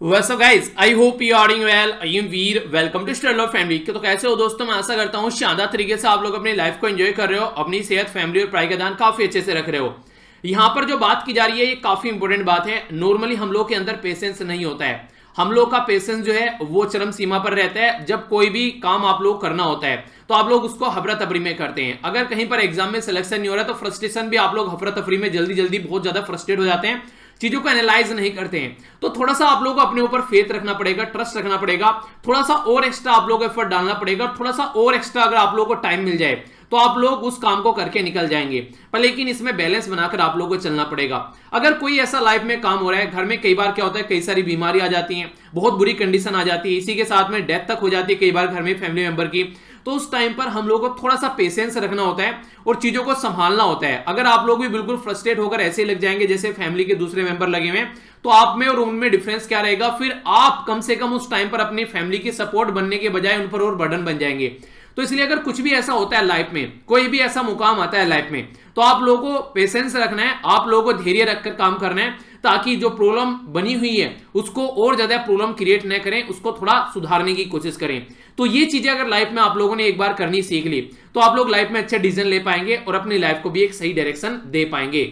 What's up guys? I hope you are doing well. I am Veer. Welcome to Struggle Family. तो कैसे हो दोस्तों? मैं आशा करता हूँ शानदार तरीके से आप लोग अपनी लाइफ को एंजॉय कर रहे हो, अपनी सेहत, फैमिली और पढ़ाई का ध्यान काफी अच्छे से रख रहे हो। यहाँ पर जो बात की जा रही है ये काफी इंपॉर्टेंट बात है। नॉर्मली हम लोग के अंदर पेशेंस नहीं होता है। हम लोग का पेशेंस जो है वो चरम सीमा पर रहता है। जब कोई भी काम आप लोग करना होता है तो आप लोग उसको हफरा तफरी में करते हैं। अगर कहीं पर एग्जाम में सिलेक्शन नहीं हो रहा तो फ्रस्ट्रेशन भी आप लोग हफरा तफरी में जल्दी जल्दी बहुत ज्यादा फ्रस्ट्रेट हो जाते हैं, चीजों को एनालाइज नहीं करते हैं। तो थोड़ा सा आप लोगों को अपने ऊपर फेथ रखना पड़ेगा, ट्रस्ट रखना पड़ेगा, थोड़ा सा और एक्स्ट्रा आप लोगों को एफर्ट डालना पड़ेगा, थोड़ा सा और एक्स्ट्रा अगर आप लोगों को टाइम मिल जाए तो आप लोग उस काम को करके निकल जाएंगे। पर लेकिन इसमें बैलेंस बनाकर आप लोगों को चलना पड़ेगा। अगर कोई ऐसा लाइफ में काम हो रहा है, घर में कई बार क्या होता है, कई सारी बीमारी आ जाती है, बहुत बुरी कंडीशन आ जाती है, इसी के साथ में डेथ तक हो जाती है कई बार घर में फैमिली मेंबर की, तो उस टाइम पर हम लोगों को थोड़ा सा पेशेंस रखना होता है और चीजों को संभालना होता है। अगर आप लोग भी बिल्कुल फ्रस्ट्रेट होकर ऐसे ही लग जाएंगे जैसे फैमिली के दूसरे मेंबर लगे हुए हैं, तो आप में और उनमें डिफरेंस क्या रहेगा? फिर आप कम से कम उस टाइम पर अपनी फैमिली की सपोर्ट बनने के बजाय उन पर और बर्डन बन जाएंगे। तो इसलिए अगर कुछ भी ऐसा होता है लाइफ में, कोई भी ऐसा मुकाम आता है लाइफ में, तो आप लोगों को पेशेंस रखना है, आप लोगों को धैर्य रखकर काम करना है, ताकि जो प्रॉब्लम बनी हुई है उसको और ज्यादा प्रॉब्लम क्रिएट न करें, उसको थोड़ा सुधारने की कोशिश करें। तो ये चीजें अगर लाइफ में आप लोगों ने एक बार करनी सीख ली तो आप लोग लाइफ में अच्छे डिसीजन ले पाएंगे और अपनी लाइफ को भी एक सही डायरेक्शन दे पाएंगे।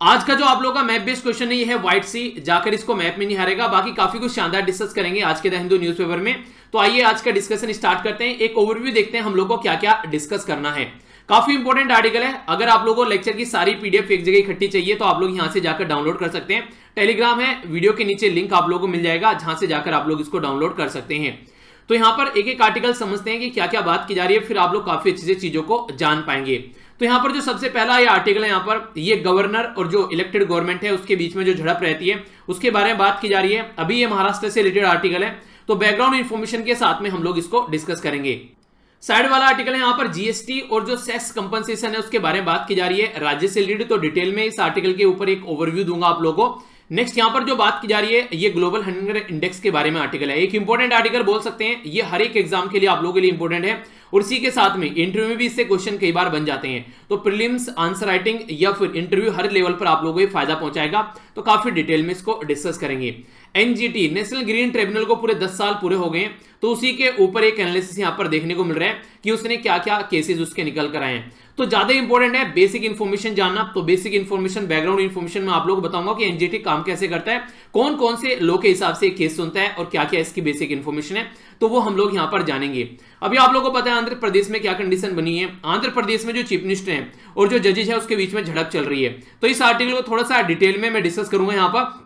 आज का जो आप लोगों का मैप बेस्ड क्वेश्चन है ये है व्हाइट सी, जाकर इसको मैप में नहीं हारेगा। बाकी काफी कुछ शानदार डिस्कस करेंगे आज के द हिंदू न्यूज़पेपर में। तो आइए आज का डिस्कशन स्टार्ट करते हैं। एक ओवरव्यू देखते हैं हम लोग को क्या क्या डिस्कस करना है। काफी इंपॉर्टेंट आर्टिकल है। अगर आप लोगों को लेक्चर की सारी पीडीएफ एक जगह इकट्ठी चाहिए तो आप लोग यहां से जाकर डाउनलोड कर सकते हैं। टेलीग्राम है, वीडियो के नीचे लिंक आप लोगों को मिल जाएगा जहां से जाकर आप लोग इसको डाउनलोड कर सकते हैं। तो यहां पर एक एक आर्टिकल समझते हैं कि क्या क्या बात की जा रही है, फिर आप लोग काफी अच्छे से चीजों को जान पाएंगे। तो यहां पर जो सबसे पहला ये आर्टिकल है, यहां पर ये गवर्नर और जो इलेक्टेड गवर्नमेंट है उसके बीच में जो झड़प रहती है उसके बारे में बात की जा रही है। अभी ये महाराष्ट्र से रिलेटेड आर्टिकल है, तो बैकग्राउंड इंफॉर्मेशन के साथ में हम लोग इसको डिस्कस करेंगे। साइड वाला आर्टिकल है, यहां पर जीएसटी और जो सेस कंपनसेशन है उसके बारे में बात की जा रही है राज्य से रिलेटेड। तो डिटेल में इस आर्टिकल के ऊपर एक ओवरव्यू दूंगा आप लोगों को। नेक्स्ट यहां पर जो बात की जा रही है ये ग्लोबल हंगर इंडेक्स के बारे में आर्टिकल है। एक इंपॉर्टेंट आर्टिकल बोल सकते हैं, ये हर एक एग्जाम के लिए आप लोगों के लिए इंपॉर्टेंट है और इसी के साथ में इंटरव्यू में भी इससे क्वेश्चन कई बार बन जाते हैं। तो प्रीलिम्स, आंसर राइटिंग या फिर इंटरव्यू हर लेवल पर आप लोगों को ये फायदा पहुंचाएगा। तो काफी डिटेल में इसको डिस्कस करेंगे। एनजीटी नेशनल ग्रीन ट्रिब्यूनल को पूरे 10 साल पूरे हो गए, तो उसी के ऊपर एक एनालिसिस यहां पर देखने को मिल रहा है कि उसने क्या क्या केसेस उसके निकल कर आए हैं। तो ज्यादा इंपॉर्टेंट है बेसिक इंफॉर्मेशन जानना। तो बेसिक इंफॉर्मेशन, बैकग्राउंड इंफॉर्मेशन में आप लोगों को बताऊंगा कि एनजीटी काम कैसे करता है, कौन कौन से लॉ के हिसाब से केस सुनता है और क्या क्या इसकी बेसिक इंफॉर्मेशन है, तो वो हम लोग यहां पर जानेंगे। अभी आप लोगों को पता है आंध्र प्रदेश में क्या कंडीशन बनी है। आंध्र प्रदेश में जो चीफ मिनिस्टर है और जो जजेज है उसके बीच में झड़प चल रही है। तो इस आर्टिकल को थोड़ा सा डिटेल में मैं डिस्कस करूंगा यहां पर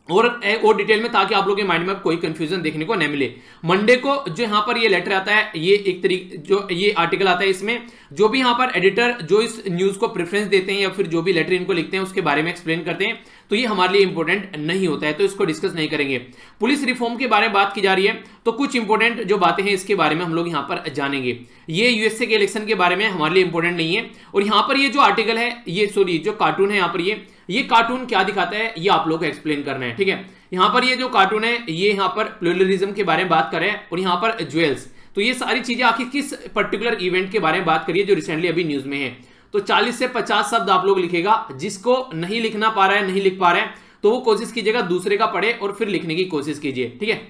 और डिटेल में, ताकि आप लोगों के माइंड में कोई कंफ्यूजन देखने को न मिले। मंडे को जो यहां पर ये लेटर आता है, ये एक तरीके जो ये आर्टिकल आता है, इसमें जो भी यहां पर एडिटर जो इस न्यूज को प्रेफरेंस देते हैं या फिर जो भी लेटर इनको लिखते हैं उसके बारे में एक्सप्लेन करते हैं, तो ये हमारे लिए इंपॉर्टेंट नहीं होता है, तो इसको डिस्कस नहीं करेंगे। पुलिस रिफॉर्म के बारे में बात की जा रही है, तो कुछ इंपॉर्टेंट जो बातें हैं इसके बारे में हम लोग यहां पर जानेंगे। ये यूएसए के इलेक्शन के बारे में हमारे लिए इंपॉर्टेंट नहीं है। और यहां पर ये जो आर्टिकल है, ये सॉरी जो कार्टून है यहां पर, ये कार्टून क्या दिखाता है ये आप लोग को एक्सप्लेन करना है, ठीक है। यहां पर ये जो कार्टून है ये यहां पर प्लूरलिज्म के बारे में बात कर रहे हैं और यहां पर ज्वेल्स, तो ये सारी चीजें आखिर किस पर्टिकुलर इवेंट के बारे में बात करिए जो रिसेंटली अभी न्यूज में है। तो 40 से 50 शब्द आप लोग लिखेगा। जिसको नहीं लिखना पा रहा है, नहीं लिख पा रहा है, तो वो कोशिश कीजिएगा दूसरे का पढ़े और फिर लिखने की कोशिश कीजिए, ठीक है।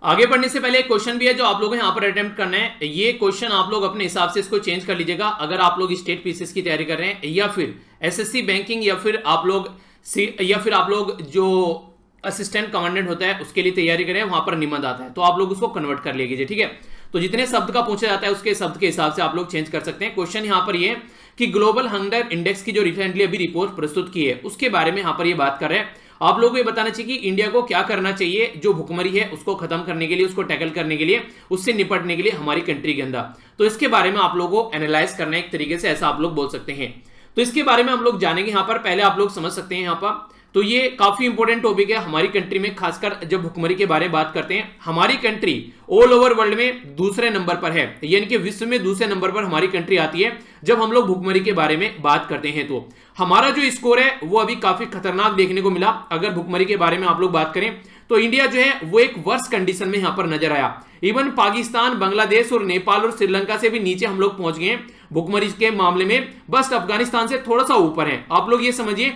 आगे बढ़ने से पहले एक क्वेश्चन भी है जो आप लोगों को यहां पर अटेम्प्ट करना है। ये क्वेश्चन आप लोग अपने हिसाब से इसको चेंज कर लीजिएगा। अगर आप लोग स्टेट पीसीएस की तैयारी कर रहे हैं या फिर एसएससी बैंकिंग या फिर आप लोग जो असिस्टेंट कमांडेंट होता है उसके लिए तैयारी करें, वहां पर निबंध आता है तो आप लोग उसको कन्वर्ट कर लीजिए, ठीक है। तो जितने शब्द का पूछा जाता है उसके शब्द के हिसाब से आप लोग चेंज कर सकते हैं। क्वेश्चन यहां पर ये कि ग्लोबल हंगर इंडेक्स की जो रिसेंटली अभी रिपोर्ट प्रस्तुत की है उसके बारे में यहां पर ये बात कर रहे हैं। आप लोगों को ये बताना चाहिए कि इंडिया को क्या करना चाहिए जो भुखमरी है उसको खत्म करने के लिए, उसको टैकल करने के लिए, उससे निपटने के लिए हमारी कंट्री के अंदर। तो इसके बारे में आप लोगों को एनालाइज करना है एक तरीके से, ऐसा आप लोग बोल सकते हैं। तो इसके बारे में हम लोग जानेंगे यहां पर। पहले आप लोग समझ सकते हैं यहां पर, तो ये काफी इंपॉर्टेंट टॉपिक है हमारी कंट्री में, खासकर जब भुखमरी के बारे में बात करते हैं। हमारी कंट्री ऑल ओवर वर्ल्ड में दूसरे नंबर पर है, यानी कि विश्व में दूसरे नंबर पर हमारी कंट्री आती है जब हम लोग भुखमरी के बारे में बात करते हैं। तो हमारा जो स्कोर है वो अभी काफी खतरनाक देखने को मिला। अगर भुखमरी के बारे में आप लोग बात करें तो इंडिया जो है वो एक वर्स्ट कंडीशन में यहां पर नजर आया। इवन पाकिस्तान, बांग्लादेश और नेपाल और श्रीलंका से भी नीचे हम लोग पहुंच गए भुखमरी के मामले में, बस अफगानिस्तान से थोड़ा सा ऊपर है। आप लोग ये समझिए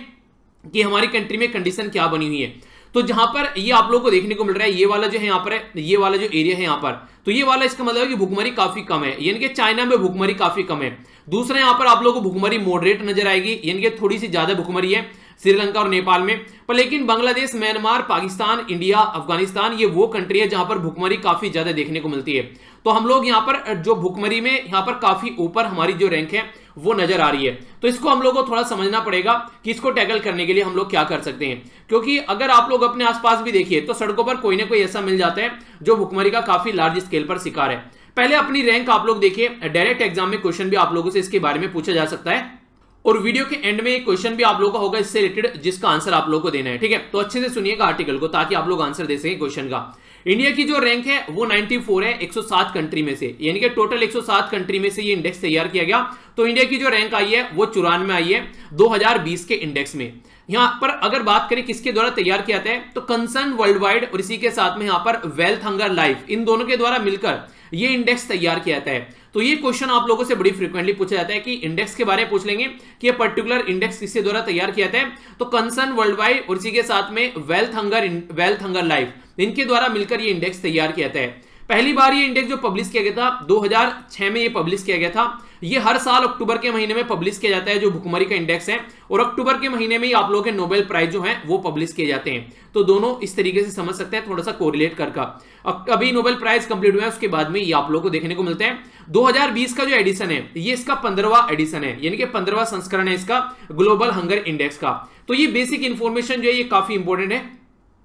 कि हमारी कंट्री में कंडीशन क्या बनी हुई है। तो जहां पर ये आप लोगों को देखने को मिल रहा है, ये वाला जो है यहां पर है, ये वाला जो एरिया है यहां पर, तो ये वाला इसका मतलब है कि भुखमरी काफी कम है, यानी कि चाइना में भुखमरी काफी कम है। दूसरा यहां पर आप लोगों को भुखमरी मॉडरेट नजर आएगी, यानी कि थोड़ी सी ज्यादा भुखमरी है श्रीलंका और नेपाल में। पर लेकिन बांग्लादेश, म्यांमार, पाकिस्तान, इंडिया, अफगानिस्तान, ये वो कंट्री है जहां पर भुखमरी काफी ज्यादा देखने को मिलती है। तो हम लोग यहां पर जो भुखमरी में यहां पर काफी ऊपर हमारी जो रैंक है वो नजर आ रही है। तो इसको हम लोग को थोड़ा समझना पड़ेगा कि इसको टैकल करने के लिए हम लोग क्या कर सकते हैं, क्योंकि अगर आप लोग अपने आसपास भी देखिए तो सड़कों पर कोई ना कोई ऐसा मिल जाता है जो भुखमरी का काफी लार्ज स्केल पर शिकार है। पहले अपनी रैंक आप लोग देखिए, डायरेक्ट एग्जाम में क्वेश्चन भी आप लोगों से इसके बारे में पूछा जा सकता है, और वीडियो के एंड में एक क्वेश्चन भी आप लोगों का होगा इससे रिलेटेड, जिसका आंसर आप लोगों को देना है। ठीक है, तो अच्छे से सुनिएगा आर्टिकल को ताकि आप लोग आंसर दे सकें क्वेश्चन का। इंडिया की जो रैंक है वो 94 है 107 कंट्री में से, यानी कि टोटल 107 कंट्री में से ये इंडेक्स तैयार किया गया। तो इंडिया की जो रैंक आई है वो 94 में आई है 2020 के इंडेक्स में। यहां पर अगर बात करें किसके द्वारा तैयार किया जाता है, तो कंसर्न वर्ल्ड वाइड और इसी के साथ में यहां पर वेल्थ हंगर लाइफ, इन दोनों के द्वारा मिलकर ये इंडेक्स तैयार किया जाता है। तो ये क्वेश्चन आप लोगों से बड़ी फ्रीक्वेंटली पूछा जाता है कि इंडेक्स के बारे में पूछ लेंगे कि ये पर्टिकुलर इंडेक्स किसके द्वारा तैयार किया जाता है, तो कंसर्न वर्ल्ड वाइड और इसी के साथ में वेल्थ हंगर लाइफ, इनके द्वारा मिलकर ये इंडेक्स तैयार किया जाता है। पहली बार ये इंडेक्स जो पब्लिश किया गया था 2006 में ये पब्लिश किया गया था। ये हर साल अक्टूबर के महीने में पब्लिश किया जाता है जो भुखमरी का इंडेक्स है, और अक्टूबर के महीने में आप लोगों के नोबेल प्राइज जो है वो पब्लिश किए जाते हैं। तो दोनों इस तरीके से समझ सकते हैं, थोड़ा सा कोरिलेट करके। अभी नोबेल प्राइज कंप्लीट हुआ है, उसके बाद में ये आप लोगों को देखने को मिलते हैं। 2020 का जो एडिशन है ये इसका 15वां एडिशन है, यानी कि 15वां संस्करण है इसका ग्लोबल हंगर इंडेक्स का। तो ये बेसिक इंफॉर्मेशन जो है ये काफी इंपॉर्टेंट है,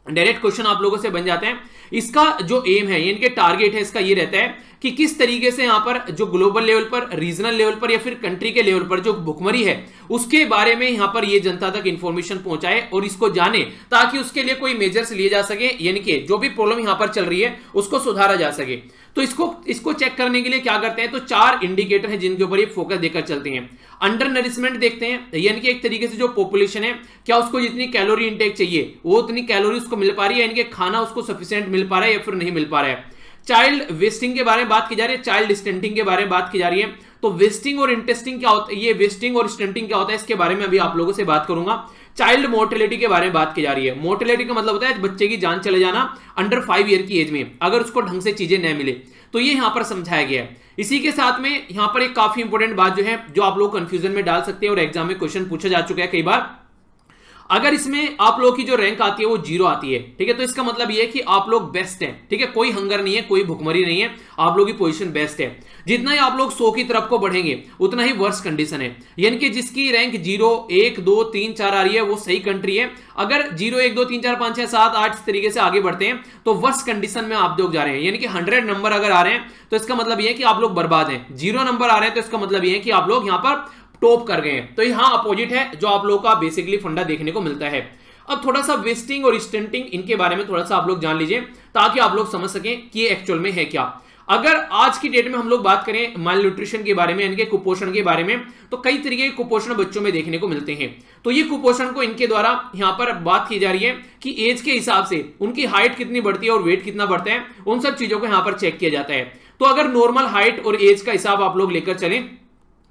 डायरेक्ट क्वेश्चन आप लोगों से बन जाते हैं। इसका जो एम है यानी कि टारगेट है इसका ये रहता है कि किस तरीके से यहां पर जो ग्लोबल लेवल पर, रीजनल लेवल पर या फिर कंट्री के लेवल पर जो भुखमरी है उसके बारे में यहां पर ये जनता तक इंफॉर्मेशन पहुंचाए और इसको जाने, ताकि उसके लिए कोई मेजर्स लिए जा सके, यानी कि जो भी प्रॉब्लम यहां पर चल रही है उसको सुधारा जा सके। तो इसको चेक करने के लिए क्या करते हैं, तो 4 इंडिकेटर हैं जिनके ऊपर ये फोकस देकर चलते हैं। अंडर नरिशमेंट देखते हैं, यानी कि एक तरीके से जो पॉपुलेशन है क्या उसको जितनी कैलोरी इंटेक चाहिए वो उतनी कैलोरी उसको मिल पा रही है, यानी कि खाना उसको सफिशिएंट मिल पा रहा है या फिर नहीं मिल पा रहा है। चाइल्ड वेस्टिंग के बारे में बात की जा रही है, चाइल्ड स्टंटिंग के बारे में बात की जा रही है। तो वेस्टिंग और इंटेस्टिंग क्या होता है, ये वेस्टिंग और स्टंटिंग क्या होता है इसके बारे में अभी आप लोगों से बात करूंगा। चाइल्ड मोर्टेलिटी के बारे में बात की जा रही है। मोर्टेलिटी का मतलब होता है बच्चे की जान चले जाना अंडर 5 ईयर की एज में, अगर उसको ढंग से चीजें न मिले, तो ये यहां पर समझाया गया है। इसी के साथ में यहां पर एक काफी इंपॉर्टेंट बात जो है जो आप लोग कंफ्यूजन में डाल सकते हैं और एग्जाम में क्वेश्चन पूछा जा चुका है कई बार, अगर इसमें आप लोग की जो रैंक आती है वो 0 आती है, ठीक है, तो इसका मतलब ये है कि आप लोग बेस्ट हैं, ठीक है, कोई हंगर नहीं है, कोई भुखमरी नहीं है, आप लोग की पोजीशन बेस्ट है। जितना ही आप लोग 100 की तरफ को बढ़ेंगे उतना ही वर्स्ट कंडीशन है, यानी कि जिसकी रैंक 0, 1, 2, 3, 4 आ रही है वो सही कंट्री है। अगर 0, 1, 2, 3, 4, 5, 6, 7, 8 इस तरीके से आगे बढ़ते हैं तो वर्स्ट कंडीशन में आप लोग जा रहे हैं, यानी कि 100 नंबर अगर आ रहे हैं तो इसका मतलब ये है कि आप लोग बर्बाद हैं। 0 नंबर आ रहे हैं तो इसका मतलब ये है कि आप लोग यहां पर टॉप कर गए हैं। तो यहां अपोजिट है जो आप लोगों का बेसिकली फंडा देखने को मिलता है। अब थोड़ा सा वेस्टिंग और स्टंटिंग इनके बारे में थोड़ा सा आप लोग जान लीजिए ताकि आप लोग समझ सकें कि ये एक्चुअल में है क्या। अगर आज की डेट में हम लोग बात करें माल न्यूट्रिशन के बारे में, यानी कि कुपोषण के बारे में, तो कई तरीके के कुपोषण बच्चों में देखने को मिलते हैं। तो ये कुपोषण को इनके द्वारा यहां पर बात की जा रही है कि एज के हिसाब से उनकी हाइट कितनी बढ़ती है और वेट कितना बढ़ता है, उन सब चीजों को यहां पर चेक किया जाता है। तो अगर नॉर्मल हाइट और एज का हिसाब आप लोग लेकर चलें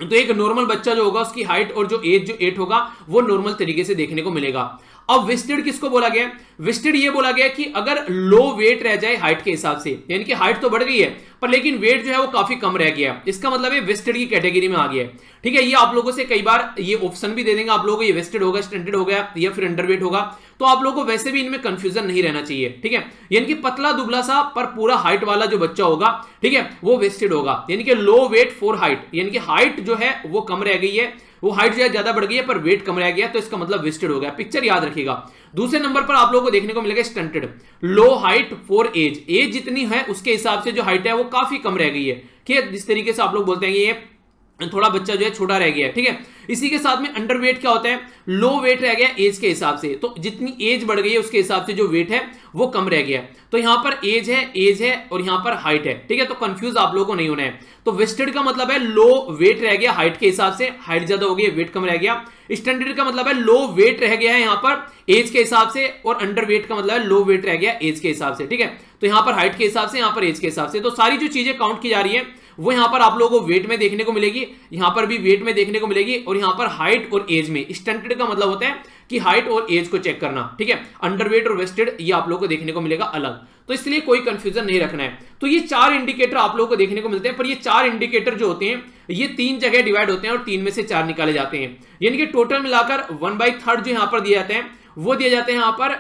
तो एक नॉर्मल बच्चा जो होगा उसकी हाइट और जो एज जो 8 होगा वो नॉर्मल तरीके से देखने को मिलेगा। अब वेस्टेड किसको बोला गया, वेस्टेड ये बोला गया कि अगर लो वेट रह जाए हाइट के हिसाब से, यानी कि हाइट तो बढ़ गई है पर लेकिन वेट जो है वो काफी कम रह गया, इसका मतलब है वेस्टेड की कैटेगरी में आ गया है। ठीक है, ये आप लोगों से कई बार ये ऑप्शन भी दे देंगे आप लोगों को, ये वेस्टेड होगा, स्टंटेड हो गया या फिर अंडरवेट होगा, तो आप लोगों को वैसे भी इनमें कंफ्यूजन नहीं रहना चाहिए। ठीक है, यानी कि पतला दुबला सा पर पूरा हाइट वाला जो बच्चा होगा, ठीक है, वो वेस्टेड होगा, यानी कि लो वेट फॉर हाइट, यानी कि हाइट जो है वो कम रह गई है, वो हाइट जो है ज्यादा बढ़ गई है पर वेट कम रह गया, तो इसका मतलब वेस्टेड हो गया। पिक्चर याद रखिएगा। दूसरे नंबर पर आप लोगों को देखने को मिलेगा stunted, low height for age, age जितनी है उसके हिसाब से जो हाइट है वो काफी कम रह गई है। ठीक है, जिस तरीके से आप लोग बोलते हैं ये थोड़ा बच्चा जो है छोटा रह गया है। ठीक है, इसी के साथ में अंडरवेट क्या होता है, लो वेट रह गया एज के हिसाब से, तो जितनी एज बढ़ गई है उसके हिसाब से जो वेट है वो कम रह गया। तो यहां पर एज है और यहां पर हाइट है। ठीक है, तो कंफ्यूज आप लोगों को नहीं होना है। तो वेस्टेड का मतलब है लो वेट रह गया हाइट के हिसाब से, हाइट ज्यादा हो गई वेट कम रह गया। स्टैंडर्ड का मतलब है लो वेट रह गया है यहां पर एज के हिसाब से, और अंडरवेट का मतलब है लो वेट रह गया एज के हिसाब से। ठीक है, तो यहां पर हाइट के हिसाब से, यहां पर एज के हिसाब से, तो सारी जो चीजें काउंट की जा रही है वो यहां पर आप लोगों को वेट में देखने को मिलेगी, यहां पर भी वेट में देखने को मिलेगी, और यहां पर हाइट और एज में। स्टंटेड का मतलब होता है कि हाइट और एज को चेक करना, ठीक है। अंडरवेट और वेस्टेड ये आप लोगों को देखने को मिलेगा अलग, तो इसलिए कोई कंफ्यूजन नहीं रखना है। तो ये 4 इंडिकेटर आप लोगों को देखने को मिलते हैं, पर ये 4 इंडिकेटर जो होते हैं ये 3 जगह डिवाइड होते हैं और 3 में से 4 निकाले जाते हैं, यानी कि टोटल मिलाकर 1/3 जो यहां पर दिए जाते हैं वो दिए जाते हैं यहां पर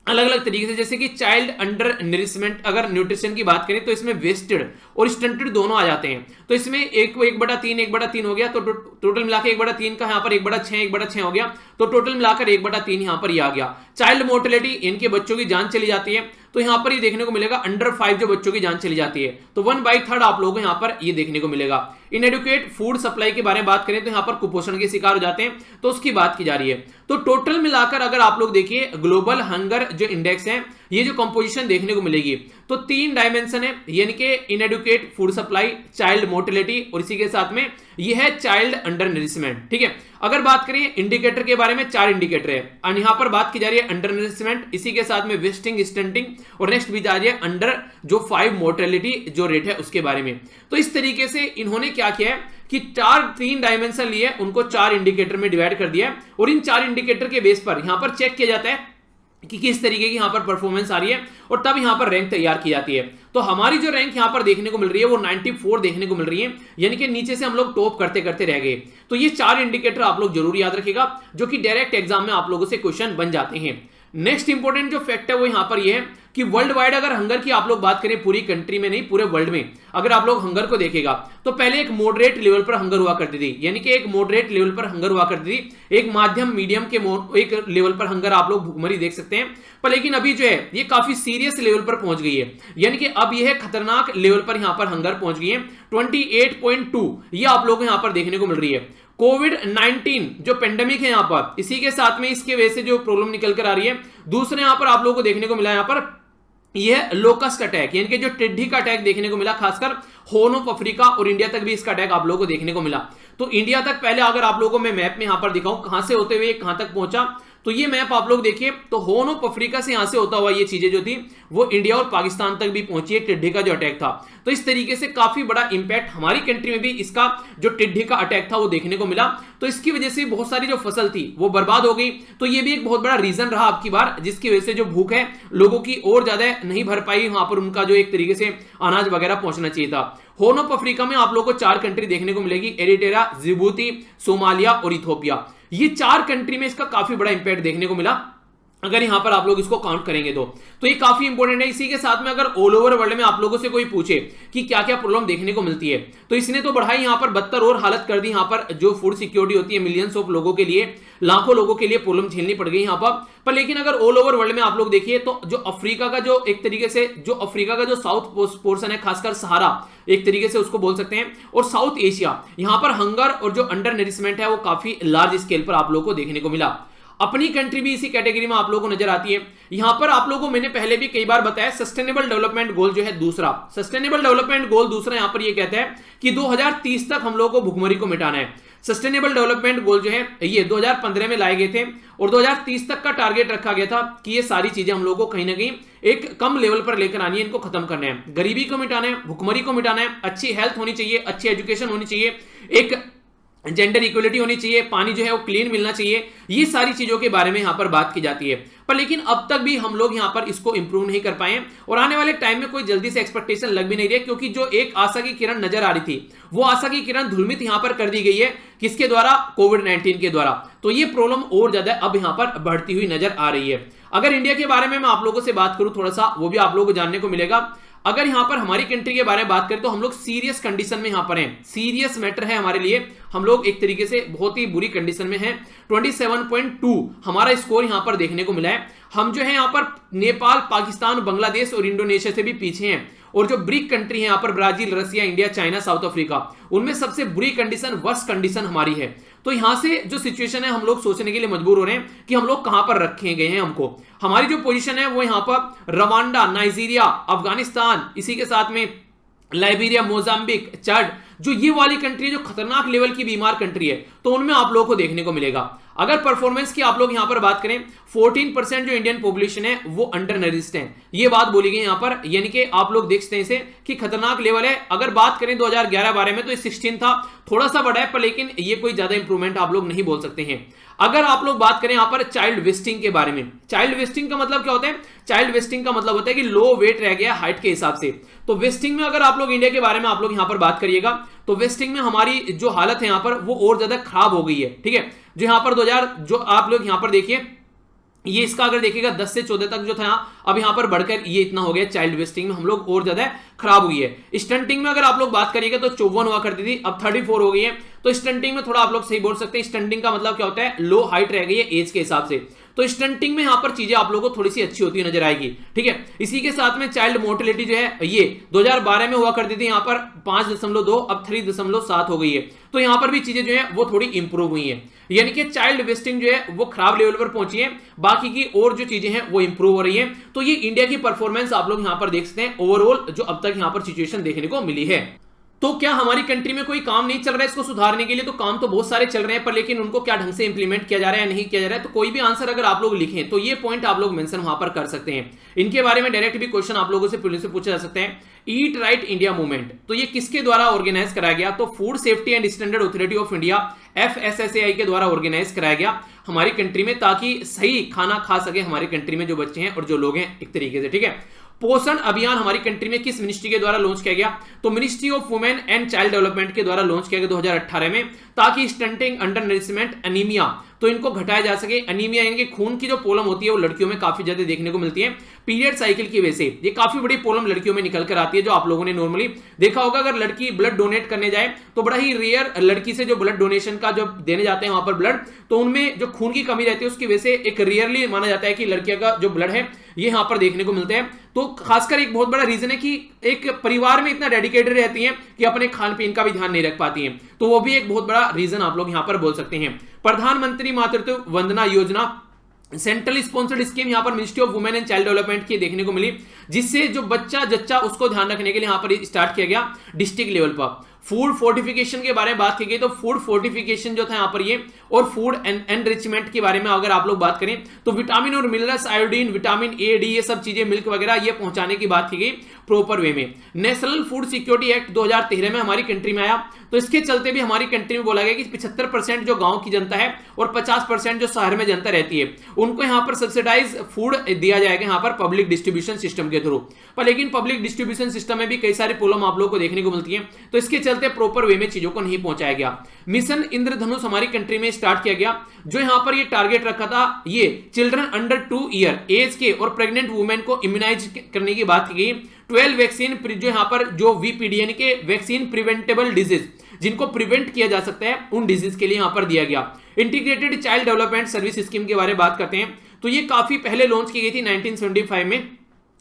अलग अलग तरीके से। जैसे कि चाइल्ड अंडर नरिशमेंट, अगर न्यूट्रिशन की बात करें तो इसमें वेस्टेड और स्टंटेड दोनों आ जाते हैं, तो इसमें 1/3 हो गया, तो टोटल मिलाकर 1/3 का यहाँ पर 1/6 हो गया, तो टोटल मिलाकर 1/3 यहाँ पर ये आ गया। चाइल्ड मोर्टेलिटी, इनके बच्चों की जान चली जाती है, तो यहां पर ये देखने को मिलेगा अंडर 5 जो बच्चों की जान चली जाती है, तो 1/3 आप लोगों को यहां पर ये देखने को मिलेगा। इनएडुकेट फूड सप्लाई के बारे में बात करें तो यहां पर कुपोषण के शिकार हो जाते हैं, तो उसकी बात की जा रही है। तो टोटल मिलाकर अगर आप लोग देखिए ग्लोबल हंगर जो इंडेक्स है, ये जो कंपोजिशन देखने को मिलेगी, तो 3 डायमेंशन है, यानी कि inadequate food supply, child mortality और इसी के साथ में ये है चाइल्ड अंडर नरिशमेंट, ठीक है। अगर बात करें इंडिकेटर के बारे में, 4 इंडिकेटर है और यहां पर बात की जा रही है अंडर नरिशमेंट, इसी के साथ में वेस्टिंग स्टंटिंग और नेक्स्ट भी जा रही है अंडर जो 5 मोर्टेलिटी जो रेट है उसके बारे में। तो इस तरीके से इन्होंने क्या किया है कि 3 डायमेंशन लिए, उनको 4 इंडिकेटर में डिवाइड कर दिया और इन 4 इंडिकेटर के बेस पर यहां पर चेक किया जाता है कि किस तरीके की यहां पर परफॉर्मेंस आ रही है और तब यहां पर रैंक तैयार की जाती है। तो हमारी जो रैंक यहां पर देखने को मिल रही है वो 94 देखने को मिल रही है, यानी कि नीचे से हम लोग टॉप करते करते रह गए। तो ये 4 इंडिकेटर आप लोग जरूर याद रखिएगा, जो कि डायरेक्ट एग्जाम में आप लोगों से क्वेश्चन बन जाते हैं। नेक्स्ट इंपॉर्टेंट जो फैक्ट है वो यहां पर ये है कि वर्ल्ड वाइड अगर हंगर की आप लोग बात करें, पूरी कंट्री में नहीं पूरे वर्ल्ड में अगर आप लोग हंगर को देखेगा तो पहले एक मॉडरेट लेवल पर हंगर हुआ करती थी, यानी कि एक मॉडरेट लेवल पर हंगर हुआ करती थी, एक माध्यम मीडियम के एक लेवल पर हंगर आप लोग भूखमरी देख सकते हैं। पर लेकिन अभी जो है ये काफी सीरियस लेवल पर पहुंच गई है, यानी कि अब यह खतरनाक लेवल पर यहां पर हंगर पहुंच गई है। 28.2 ये आप लोग यहां पर देखने को मिल रही है। कोविड-19 जो पेंडेमिक है यहां पर, इसी के साथ में इसके वजह से जो प्रॉब्लम निकल कर आ रही है, दूसरे यहां पर आप लोगों को देखने को मिला यहां पर यह लोकस्ट अटैक, यानी कि जो टिड्डी का अटैक देखने को मिला, खासकर हॉर्न ऑफ अफ्रीका और इंडिया तक भी इसका अटैक आप लोगों को देखने को मिला। तो इंडिया तक पहले अगर आप लोगों को मैं मैप में यहां पर दिखाऊं कहां से होते हुए कहां तक पहुंचा, तो ये मैप आप लोग देखिए, तो हॉर्न ऑफ अफ्रीका से यहां से होता हुआ ये चीजें जो थी वो इंडिया और पाकिस्तान तक भी पहुंची है, टिड्डी का जो अटैक था। तो इस तरीके से काफी बड़ा इंपैक्ट हमारी कंट्री में भी इसका जो टिड्डी का अटैक था वो देखने को मिला। तो इसकी वजह से बहुत सारी जो फसल थी वो बर्बाद हो गई, तो ये भी एक बहुत बड़ा रीजन रहा आपकी बार, जिसकी वजह से जो भूख है लोगों की और ज्यादा नहीं भर पाई, वहां पर उनका जो एक तरीके से अनाज वगैरह पहुंचना चाहिए था। हॉर्न ऑफ अफ्रीका में आप लोगों को 4 कंट्री देखने को मिलेगी, एरिट्रिया, जिबूती, सोमालिया और इथियोपिया। ये 4 कंट्री में इसका काफी बड़ा इंपैक्ट देखने को मिला, अगर यहां पर आप लोग इसको काउंट करेंगे तो ये काफी इंपॉर्टेंट है। इसी के साथ में अगर ऑल ओवर वर्ल्ड में आप लोगों से कोई पूछे कि क्या क्या प्रॉब्लम देखने को मिलती है, तो इसने तो बढ़ाई यहां पर 72 और हालत कर दी। यहां पर जो फूड सिक्योरिटी होती है मिलियंस ऑफ लोगों के लिए, लाखों लोगों के लिए प्रॉब्लम झेलनी पड़ गई यहां पर। लेकिन अगर ऑल ओवर वर्ल्ड में आप लोग देखिए तो जो अफ्रीका का जो एक तरीके से जो अफ्रीका का जो साउथ पोर्शन है, खासकर सहारा एक तरीके से उसको बोल सकते हैं, और साउथ एशिया, यहां पर हंगर और जो अंडर नरिशमेंट है वो काफी लार्ज स्केल पर आप लोगों को देखने को मिला। अपनी कंट्री भी इसी कैटेगरी में आप लोगों को नजर आती है। यहां पर आप लोगों को मैंने पहले भी कई बार बताया, सस्टेनेबल डेवलपमेंट गोल जो है दूसरा, सस्टेनेबल डेवलपमेंट गोल दूसरा यहां पर ये कहता है कि 2030 तक हम लोगों को भुखमरी को मिटाना है। सस्टेनेबल डेवलपमेंट गोल जो है ये 2015 में लाए गए थे और 2030 तक का टारगेट रखा गया था कि ये सारी चीजें हम लोगों को कहीं ना कहीं एक कम लेवल पर लेकर आनी है, इनको खत्म करना है। गरीबी को मिटाना है, भुखमरी को मिटाना है, अच्छी हेल्थ होनी चाहिए, अच्छी एजुकेशन होनी चाहिए, एक जेंडर इक्वलिटी होनी चाहिए, पानी जो है वो क्लीन मिलना चाहिए। ये सारी चीजों के बारे में यहां पर बात की जाती है, पर लेकिन अब तक भी हम लोग यहां पर इसको इंप्रूव नहीं कर पाए और आने वाले टाइम में कोई जल्दी से एक्सपेक्टेशन लग भी नहीं रही है, क्योंकि जो एक आशा की किरण नजर आ रही थी वो आशा की किरण धूलमित यहां पर कर दी गई है, किसके द्वारा? कोविड-19 के द्वारा। तो ये प्रॉब्लम और ज्यादा अब यहां पर बढ़ती हुई नजर आ रही है। अगर इंडिया के बारे में मैं आप लोगों से बात करूं थोड़ा सा, वो भी आप लोगों को जानने को मिलेगा। अगर यहां पर हमारी कंट्री के बारे में बात करें तो हम लोग सीरियस कंडीशन में यहां पर हैं, सीरियस मैटर है हमारे लिए, हम लोग एक तरीके से बहुत ही बुरी कंडीशन में हैं। 27.2 हमारा स्कोर यहां पर देखने को मिला है। हम जो है यहां पर नेपाल, पाकिस्तान, बांग्लादेश और इंडोनेशिया से भी पीछे हैं, और जो ब्रिक कंट्री है यहां पर ब्राजील, रसिया, इंडिया, चाइना, साउथ अफ्रीका, उनमें सबसे बुरी कंडीशन, वर्स्ट कंडीशन हमारी है। तो यहां से जो सिचुएशन है हम लोग सोचने के लिए मजबूर हो रहे हैं कि हम लोग कहां पर रखे गए हैं। हमको हमारी जो पोजीशन है वो यहां पर रवांडा, नाइजीरिया, अफगानिस्तान, इसी के साथ में लाइबेरिया, मोजाम्बिक, चाड, जो ये वाली कंट्री जो खतरनाक लेवल की बीमार कंट्री है, तो उनमें आप लोगों को देखने को मिलेगा। अगर परफॉर्मेंस की आप लोग यहां पर बात करें, 14% जो इंडियन पॉपुलेशन है वो अंडर नरिश्ड है, ये बात बोली गई यहां पर, यानी कि आप लोग देख सकते हैं इसे कि खतरनाक लेवल है। अगर बात करें 2011-12 में तो 16 था, थोड़ा सा बढ़ा है, पर लेकिन ये कोई ज्यादा इंप्रूवमेंट आप लोग नहीं बोल सकते हैं। अगर आप लोग बात करें यहां पर चाइल्ड वेस्टिंग के बारे में, चाइल्ड वेस्टिंग का मतलब क्या होता है? चाइल्ड वेस्टिंग का मतलब होता है कि लो वेट रह गया हाइट के हिसाब से। तो वेस्टिंग में अगर आप लोग इंडिया के बारे में आप लोग यहां पर बात करिएगा तो वेस्टिंग में हमारी जो हालत है यहां पर वो और ज्यादा खराब हो गई है, ठीक है। जो यहां पर 2000 जो आप लोग यहां पर देखिए, ये इसका अगर देखिएगा 10 से 14 तक जो था, अब यहां पर बढ़कर ये इतना हो गया। चाइल्ड वेस्टिंग में हम लोग और ज्यादा खराब हुई है। स्टंटिंग में अगर आप लोग बात करिएगा तो 54 हुआ करती थी, अब 34 हो गई है। तो स्टंटिंग में थोड़ा आप लोग सही बोल सकते हैं। स्टंटिंग का मतलब क्या होता है? लो हाइट रह गई है एज के हिसाब से। तो स्टंटिंग में यहां पर चीजें आप लोगों को थोड़ी सी अच्छी होती नजर आएगी, ठीक है। इसी के साथ में चाइल्ड मोर्टेलिटी जो है ये 2012 में हुआ करती थी यहां पर 5.2, अब 3.7 हो गई है। तो यहां पर भी चीजें जो है वो थोड़ी इंप्रूव हुई है, यानी कि चाइल्ड वेस्टिंग जो है वो खराब लेवल पर पहुंची है, बाकी की और जो चीजें हैं वो इंप्रूव हो रही है। तो ये इंडिया की परफॉर्मेंस आप लोग यहां पर देख सकते हैं ओवरऑल जो अब तक यहां पर सिचुएशन देखने को मिली है। तो क्या हमारी कंट्री में कोई काम नहीं चल रहा है इसको सुधारने के लिए? तो काम तो बहुत सारे चल रहे हैं, पर लेकिन उनको क्या ढंग से इंप्लीमेंट किया जा रहा है या नहीं किया जा रहा है? तो कोई भी आंसर अगर आप लोग लिखें तो ये पॉइंट आप लोग मेंशन वहां पर कर सकते हैं। इनके बारे में डायरेक्ट भी क्वेश्चन आप लोगों से पुलिस से पूछा जा सकता है। ईट राइट इंडिया मूवमेंट, तो ये किसके द्वारा ऑर्गेनाइज कराया गया? तो food safety and standard authority of India FSSAI के द्वारा ऑर्गेनाइज कराया गया हमारी कंट्री में, ताकि सही खाना खा सके हमारी कंट्री में जो बच्चे हैं और जो लोग हैं एक तरीके से, ठीक है। पोषण अभियान हमारी कंट्री में किस मिनिस्ट्री के द्वारा लॉन्च किया गया? तो ministry of women and child development के द्वारा लॉन्च किया गया 2018 में, ताकि स्टंटिंग, अंडर नरिशमेंट, एनीमिया तो इनको घटाया जा सके। एनीमिया यानी कि खून की जो प्रॉब्लम होती है वो लड़कियों में काफी ज्यादा देखने को मिलती है पीरियड साइकिल की वजह से। ये काफी बड़ी प्रॉब्लम लड़कियों में निकल कर आती है, जो आप लोगों ने नॉर्मली देखा होगा। अगर लड़की ब्लड डोनेट करने जाए तो बड़ा ही रेयर लड़की से जो ब्लड डोनेशन का जो देने जाते हैं वहां पर ब्लड, तो उनमें जो खून की कमी रहती है उसकी वजह से एक रेयरली माना जाता है कि लड़कियों का जो ब्लड है ये यहां पर देखने को मिलते हैं। तो खासकर एक बहुत बड़ा रीजन है कि एक परिवार में इतना डेडिकेटेड रहती हैं कि अपने खान पीन का भी ध्यान नहीं रख पाती हैं, तो वो भी एक बहुत बड़ा रीजन आप लोग यहां पर बोल सकते हैं। प्रधानमंत्री मातृत्व Vandana Yojana central sponsored scheme यहां पर ministry of women and child development की देखने को मिली, जिससे जो बच्चा जच्चा उसको ध्यान रखने के लिए यहां पर स्टार्ट किया गया डिस्ट्रिक्ट लेवल पर। फूड फोर्टिफिकेशन के बारे में बात की गई, तो फूड फोर्टिफिकेशन जो था यहां पर ये, और फूड एनरिचमेंट के बारे में अगर आप लोग बात करें तो विटामिन और minerals, iodine, vitamin A, D, ये सब चीजें, मिल्क वगैरह ये पहुंचाने की बात की गई प्रॉपर वे में। नेशनल फूड सिक्योरिटी एक्ट 2013 में हमारी कंट्री में आया, तो इसके चलते भी हमारी कंट्री में बोला गया कि 75% जो गांव की जनता है और 50% जो शहर में जनता रहती है उनको यहां पर सब्सिडाइज फूड दिया जाएगा यहां पर पब्लिक डिस्ट्रीब्यूशन सिस्टम के थ्रू। पर लेकिन पब्लिक डिस्ट्रीब्यूशन सिस्टम में भी कई सारी प्रॉब्लम आप लोगों को देखने को मिलती है, तो इसके चलते प्रॉपर वे में चीजों को नहीं पहुंचाया गया। मिशन इंद्रधनुष हमारी कंट्री में स्टार्ट किया गया, जो यहां पर ये टारगेट रखा था ये चिल्ड्रन अंडर 2 ईयर एज के और प्रेग्नेंट वुमेन को इम्यूनाइज करने की बात की गई। 12 वैक्सीन जो यहां पर जो VPD यानी कि वैक्सीन प्रिवेंटेबल डिजीज, जिनको प्रिवेंट किया जा सकता है उन डिजीज के लिए यहां पर दिया गया। Integrated child development service scheme के बारे में बात करते हैं, तो ये काफी पहले लॉन्च की गई थी 1975 में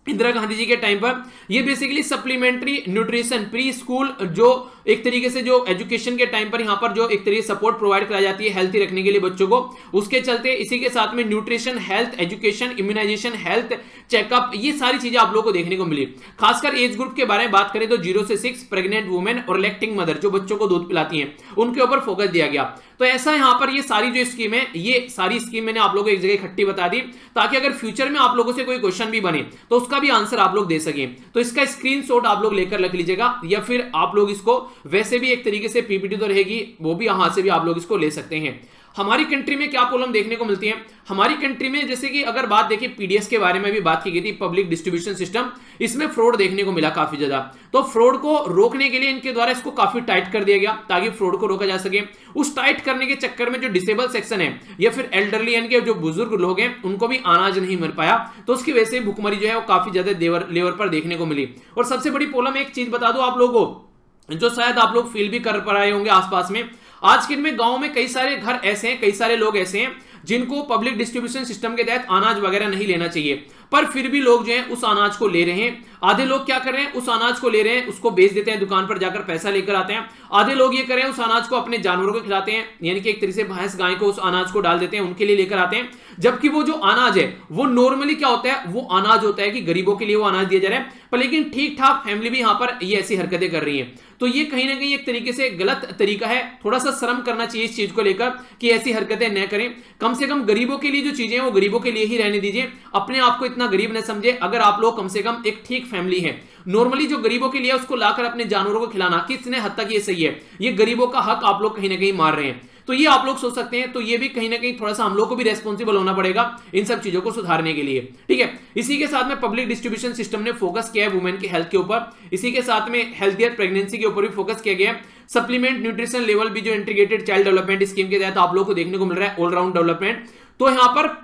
इंदिरा गांधी जी के टाइम पर। ये basically supplementary nutrition pre school जो एक तरीके से जो एजुकेशन के टाइम पर यहां पर जो एक तरीके सपोर्ट प्रोवाइड कराई जाती है हेल्थी रखने के लिए बच्चों को, उसके चलते इसी के साथ में nutrition, health education, immunisation, health checkup, ये सारी चीजें आप लोगों को देखने को मिली। खासकर एज ग्रुप के बारे में बात करें तो 0 से 6 प्रेग्नेंट वुमेन और लैक्टिंग मदर जो बच्चों को दूध पिलाती हैं उनके ऊपर फोकस दिया गया। तो ऐसा यहां पर ये सारी जो स्कीम है, ये सारी स्कीम मैंने आप लोगों को एक जगह इकट्ठी बता दी, ताकि अगर फ्यूचर में आप लोगों से कोई क्वेश्चन भी बने तो उसका भी आंसर आप लोग दे सकें। तो इसका स्क्रीनशॉट आप लोग लेकर रख लीजिएगा, या फिर आप लोग इसको वैसे भी एक तरीके से पीपीटी तो रहेगी वो भी यहां से भी आप लोग इसको ले सकते हैं। हमारी कंट्री में क्या प्रॉब्लम देखने को मिलती है? हमारी कंट्री में जैसे कि अगर बात देखिए PDS के बारे में भी बात की गई थी, पब्लिक डिस्ट्रीब्यूशन सिस्टम, इसमें फ्रॉड देखने को मिला काफी ज्यादा। तो फ्रॉड को रोकने के लिए इनके द्वारा इसको काफी टाइट कर दिया गया ताकि फ्रॉड को रोका जा सके। उस टाइट करने के चक्कर में जो डिसेबल सेक्शन है या फिर एल्डरली यानी कि जो बुजुर्ग लोग हैं उनको भी अनाज नहीं मिल पाया, तो उसकी वजह से भुखमरी जो है वो काफी ज्यादा लेवल पर देखने को मिली। और सबसे बड़ी प्रॉब्लम एक चीज बता दो आप लोगों को, जो शायद आप लोग फील भी कर पा रहे होंगे आसपास में, आज के दिन में गांव में कई सारे घर ऐसे हैं, कई सारे लोग ऐसे हैं जिनको पब्लिक डिस्ट्रीब्यूशन सिस्टम के तहत अनाज वगैरह नहीं लेना चाहिए, पर फिर भी लोग जो हैं उस अनाज को ले रहे हैं। आधे लोग क्या कर रहे हैं, उस अनाज को ले रहे हैं, उसको बेच देते हैं, दुकान पर जाकर पैसा लेकर आते हैं। आधे लोग ये कर रहे हैं, उस अनाज को अपने जानवरों को खिलाते हैं, यानी कि एक तरीके से भैंस गाय को उस अनाज को डाल देते हैं, उनके लिए लेकर आते हैं। जबकि वो जो अनाज है वो नॉर्मली क्या होता है, वो अनाज होता है कि गरीबों के लिए वो अनाज दिया जा रहा है, पर लेकिन ठीक ठाक फैमिली भी यहां पर ये ऐसी हरकतें कर रही है। तो ये कहीं ना कहीं एक तरीके से गलत तरीका है। थोड़ा सा शर्म करना चाहिए इस चीज को लेकर कि ऐसी हरकतें न करें। कम से कम गरीबों के लिए जो चीजें हैं वो गरीबों के लिए ही रहने दीजिए, अपने आप को इतना गरीब न समझे। अगर आप लोग कम से कम एक ठीक फैमिली है, नॉर्मली जो गरीबों के लिए उसको लाकर अपने जानवरों को खिलाना कितने हद तक ये सही है, ये गरीबों का हक आप लोग कहीं ना कहीं मार रहे हैं। तो ये आप लोग सोच सकते हैं। तो ये भी कहीं ना कहीं थोड़ा सा हम लोग को भी रेस्पॉन्सिबल होना पड़ेगा इन सब चीजों को सुधारने के लिए, ठीक है। इसी के साथ में पब्लिक डिस्ट्रीब्यूशन सिस्टम ने फोकस किया है वुमेन के हेल्थ के ऊपर, इसी के साथ में हेल्थियर प्रेगनेंसी के ऊपर भी फोकस किया गया है। सप्लीमेंट न्यूट्रिशन लेवल भी जो इंटीग्रेटेड चाइल्ड डेवलपमेंट स्कीम के तहत आप लोग को देखने को मिल रहा है, ऑलराउंड डेवलपमेंट। तो यहां पर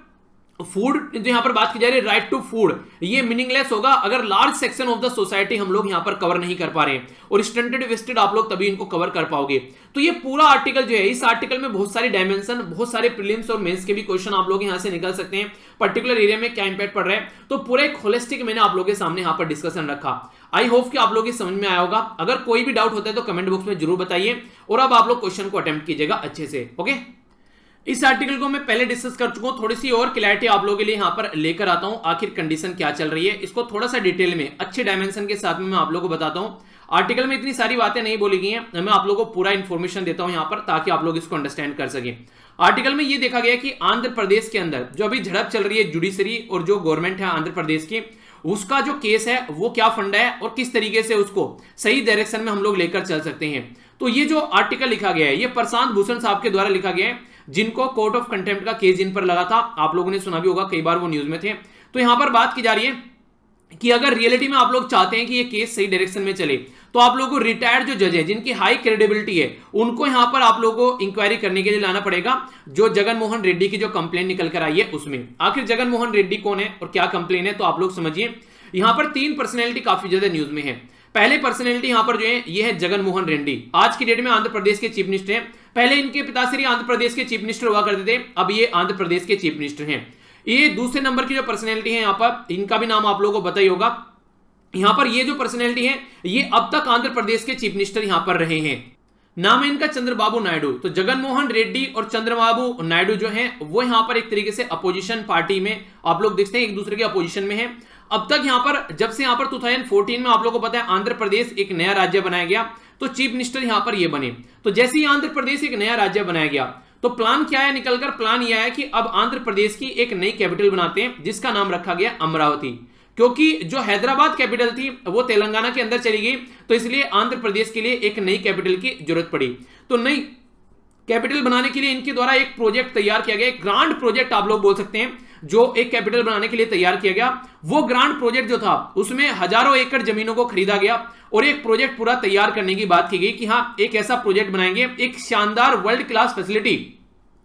फूड जो यहां पर बात की जा रही है, राइट टू फूड, ये मीनिंगलेस होगा अगर large section of the society हम लोग यहां पर कवर नहीं कर पा रहे हैं, और स्टंटेड वेस्टेड आप लोग तभी इनको कवर कर पाओगे। तो ये पूरा आर्टिकल जो है, इस आर्टिकल में बहुत सारी डायमेंशन, बहुत सारे प्रीलिम्स और मेंस के भी क्वेश्चन आप लोग यहां से निकल सकते हैं, पर्टिकुलर एरिया में क्या इंपैक्ट पड़ रहा है। तो पूरा एक होलिस्टिक मैंने आप लोगों के सामने यहां पर डिस्कशन रखा। आई होप कि आप लोग समझ में आया होगा। अगर कोई भी डाउट होता है तो कमेंट बॉक्स में जरूर बताइए, और अब आप लोग क्वेश्चन को अटेम्प्ट कीजिएगा अच्छे से, ओके। इस आर्टिकल को मैं पहले डिस्कस कर चुका हूं, थोड़ी सी और क्लैरिटी आप लोगों के लिए यहां पर लेकर आता हूं। आखिर कंडीशन क्या चल रही है, इसको थोड़ा सा डिटेल में अच्छे डायमेंशन के साथ में मैं आप लोगों को बताता हूं। आर्टिकल में इतनी सारी बातें नहीं बोली गई हैं, मैं आप लोगों को पूरा इंफॉर्मेशन देता हूं यहां पर, ताकि आप लोग इसको अंडरस्टैंड कर सकें। आर्टिकल में यह देखा गया कि आंध्र प्रदेश के अंदर जो अभी झड़प चल रही है जुडिशरी और जो गवर्नमेंट है आंध्र प्रदेश की, उसका जो केस है वो क्या फंडा है और किस तरीके से उसको सही डायरेक्शन में हम लोग लेकर चल सकते हैं। तो ये जो आर्टिकल लिखा गया है, ये प्रशांत भूषण साहब के द्वारा लिखा गया है, जिनको कोर्ट ऑफ कंटेम्प्ट का केस जिन पर लगा था, आप लोगों ने सुना भी होगा, कई बार वो न्यूज में थे। तो यहां पर बात की जा रही है कि अगर रियलिटी में आप लोग चाहते हैं कि ये केस सही डायरेक्शन में चले, तो आप लोगों को रिटायर्ड जो जज है, जिनकी हाई क्रेडिबिलिटी है, उनको यहां पर आप लोगों को इंक्वायरी करने के लिए लाना पड़ेगा। जो जगन मोहन रेड्डी की जो कंप्लेन निकल कर आई है उसमें, आखिर जगन मोहन रेड्डी कौन है और क्या कंप्लेन है, तो आप लोग समझिए। यहां पर तीन पर्सनैलिटी काफी ज्यादा न्यूज में है। पहले पर्सनैलिटी यहां पर जो है ये है जगन मोहन रेड्डी, आज की डेट में आंध्र प्रदेश के चीफ मिनिस्टर हैं। पहले इनके पिताश्री आंध्र प्रदेश के चीफ मिनिस्टर हुआ करते थे, अब ये आंध्र प्रदेश के चीफ मिनिस्टर हैं। ये दूसरे नंबर की जो पर्सनैलिटी है यहां पर, इनका भी नाम आप लोगों को पता ही होगा। यहां पर ये जो पर्सनैलिटी है, ये अब तक आंध्र प्रदेश के चीफ मिनिस्टर यहां पर रहे हैं। नाम है इनका चंद्रबाबू नायडू। तो जगन मोहन रेड्डी और चंद्रबाबू नायडू जो हैं वो यहां पर एक तरीके से अपोजिशन पार्टी में आप लोग देखते हैं, एक दूसरे के अपोजिशन में है। अब तक यहां पर, जब से यहां पर 2014 में आप लोगों को पता है आंध्र प्रदेश एक नया राज्य बनाया गया, तो चीफ मिनिस्टर यहां पर ये बने। तो जैसे ही आंध्र प्रदेश एक नया राज्य बनाया गया, तो प्लान क्या है निकलकर, प्लान यह है कि अब आंध्र प्रदेश की एक नई कैपिटल बनाते हैं, जिसका नाम रखा गया अमरावती। क्योंकि जो हैदराबाद कैपिटल थी वो तेलंगाना के अंदर चली गई, तो इसलिए आंध्र प्रदेश के लिए एक नई कैपिटल की जरूरत पड़ी। तो नई कैपिटल बनाने के लिए इनके द्वारा एक प्रोजेक्ट तैयार किया गया, एक ग्रांड प्रोजेक्ट आप लोग बोल सकते हैं, जो एक कैपिटल बनाने के लिए तैयार किया गया। वो ग्रांड प्रोजेक्ट जो था उसमें हजारों एकड़ जमीनों को खरीदा गया और एक प्रोजेक्ट पूरा तैयार करने की बात की गई कि हाँ, एक ऐसा प्रोजेक्ट बनाएंगे, एक शानदार वर्ल्ड क्लास फैसिलिटी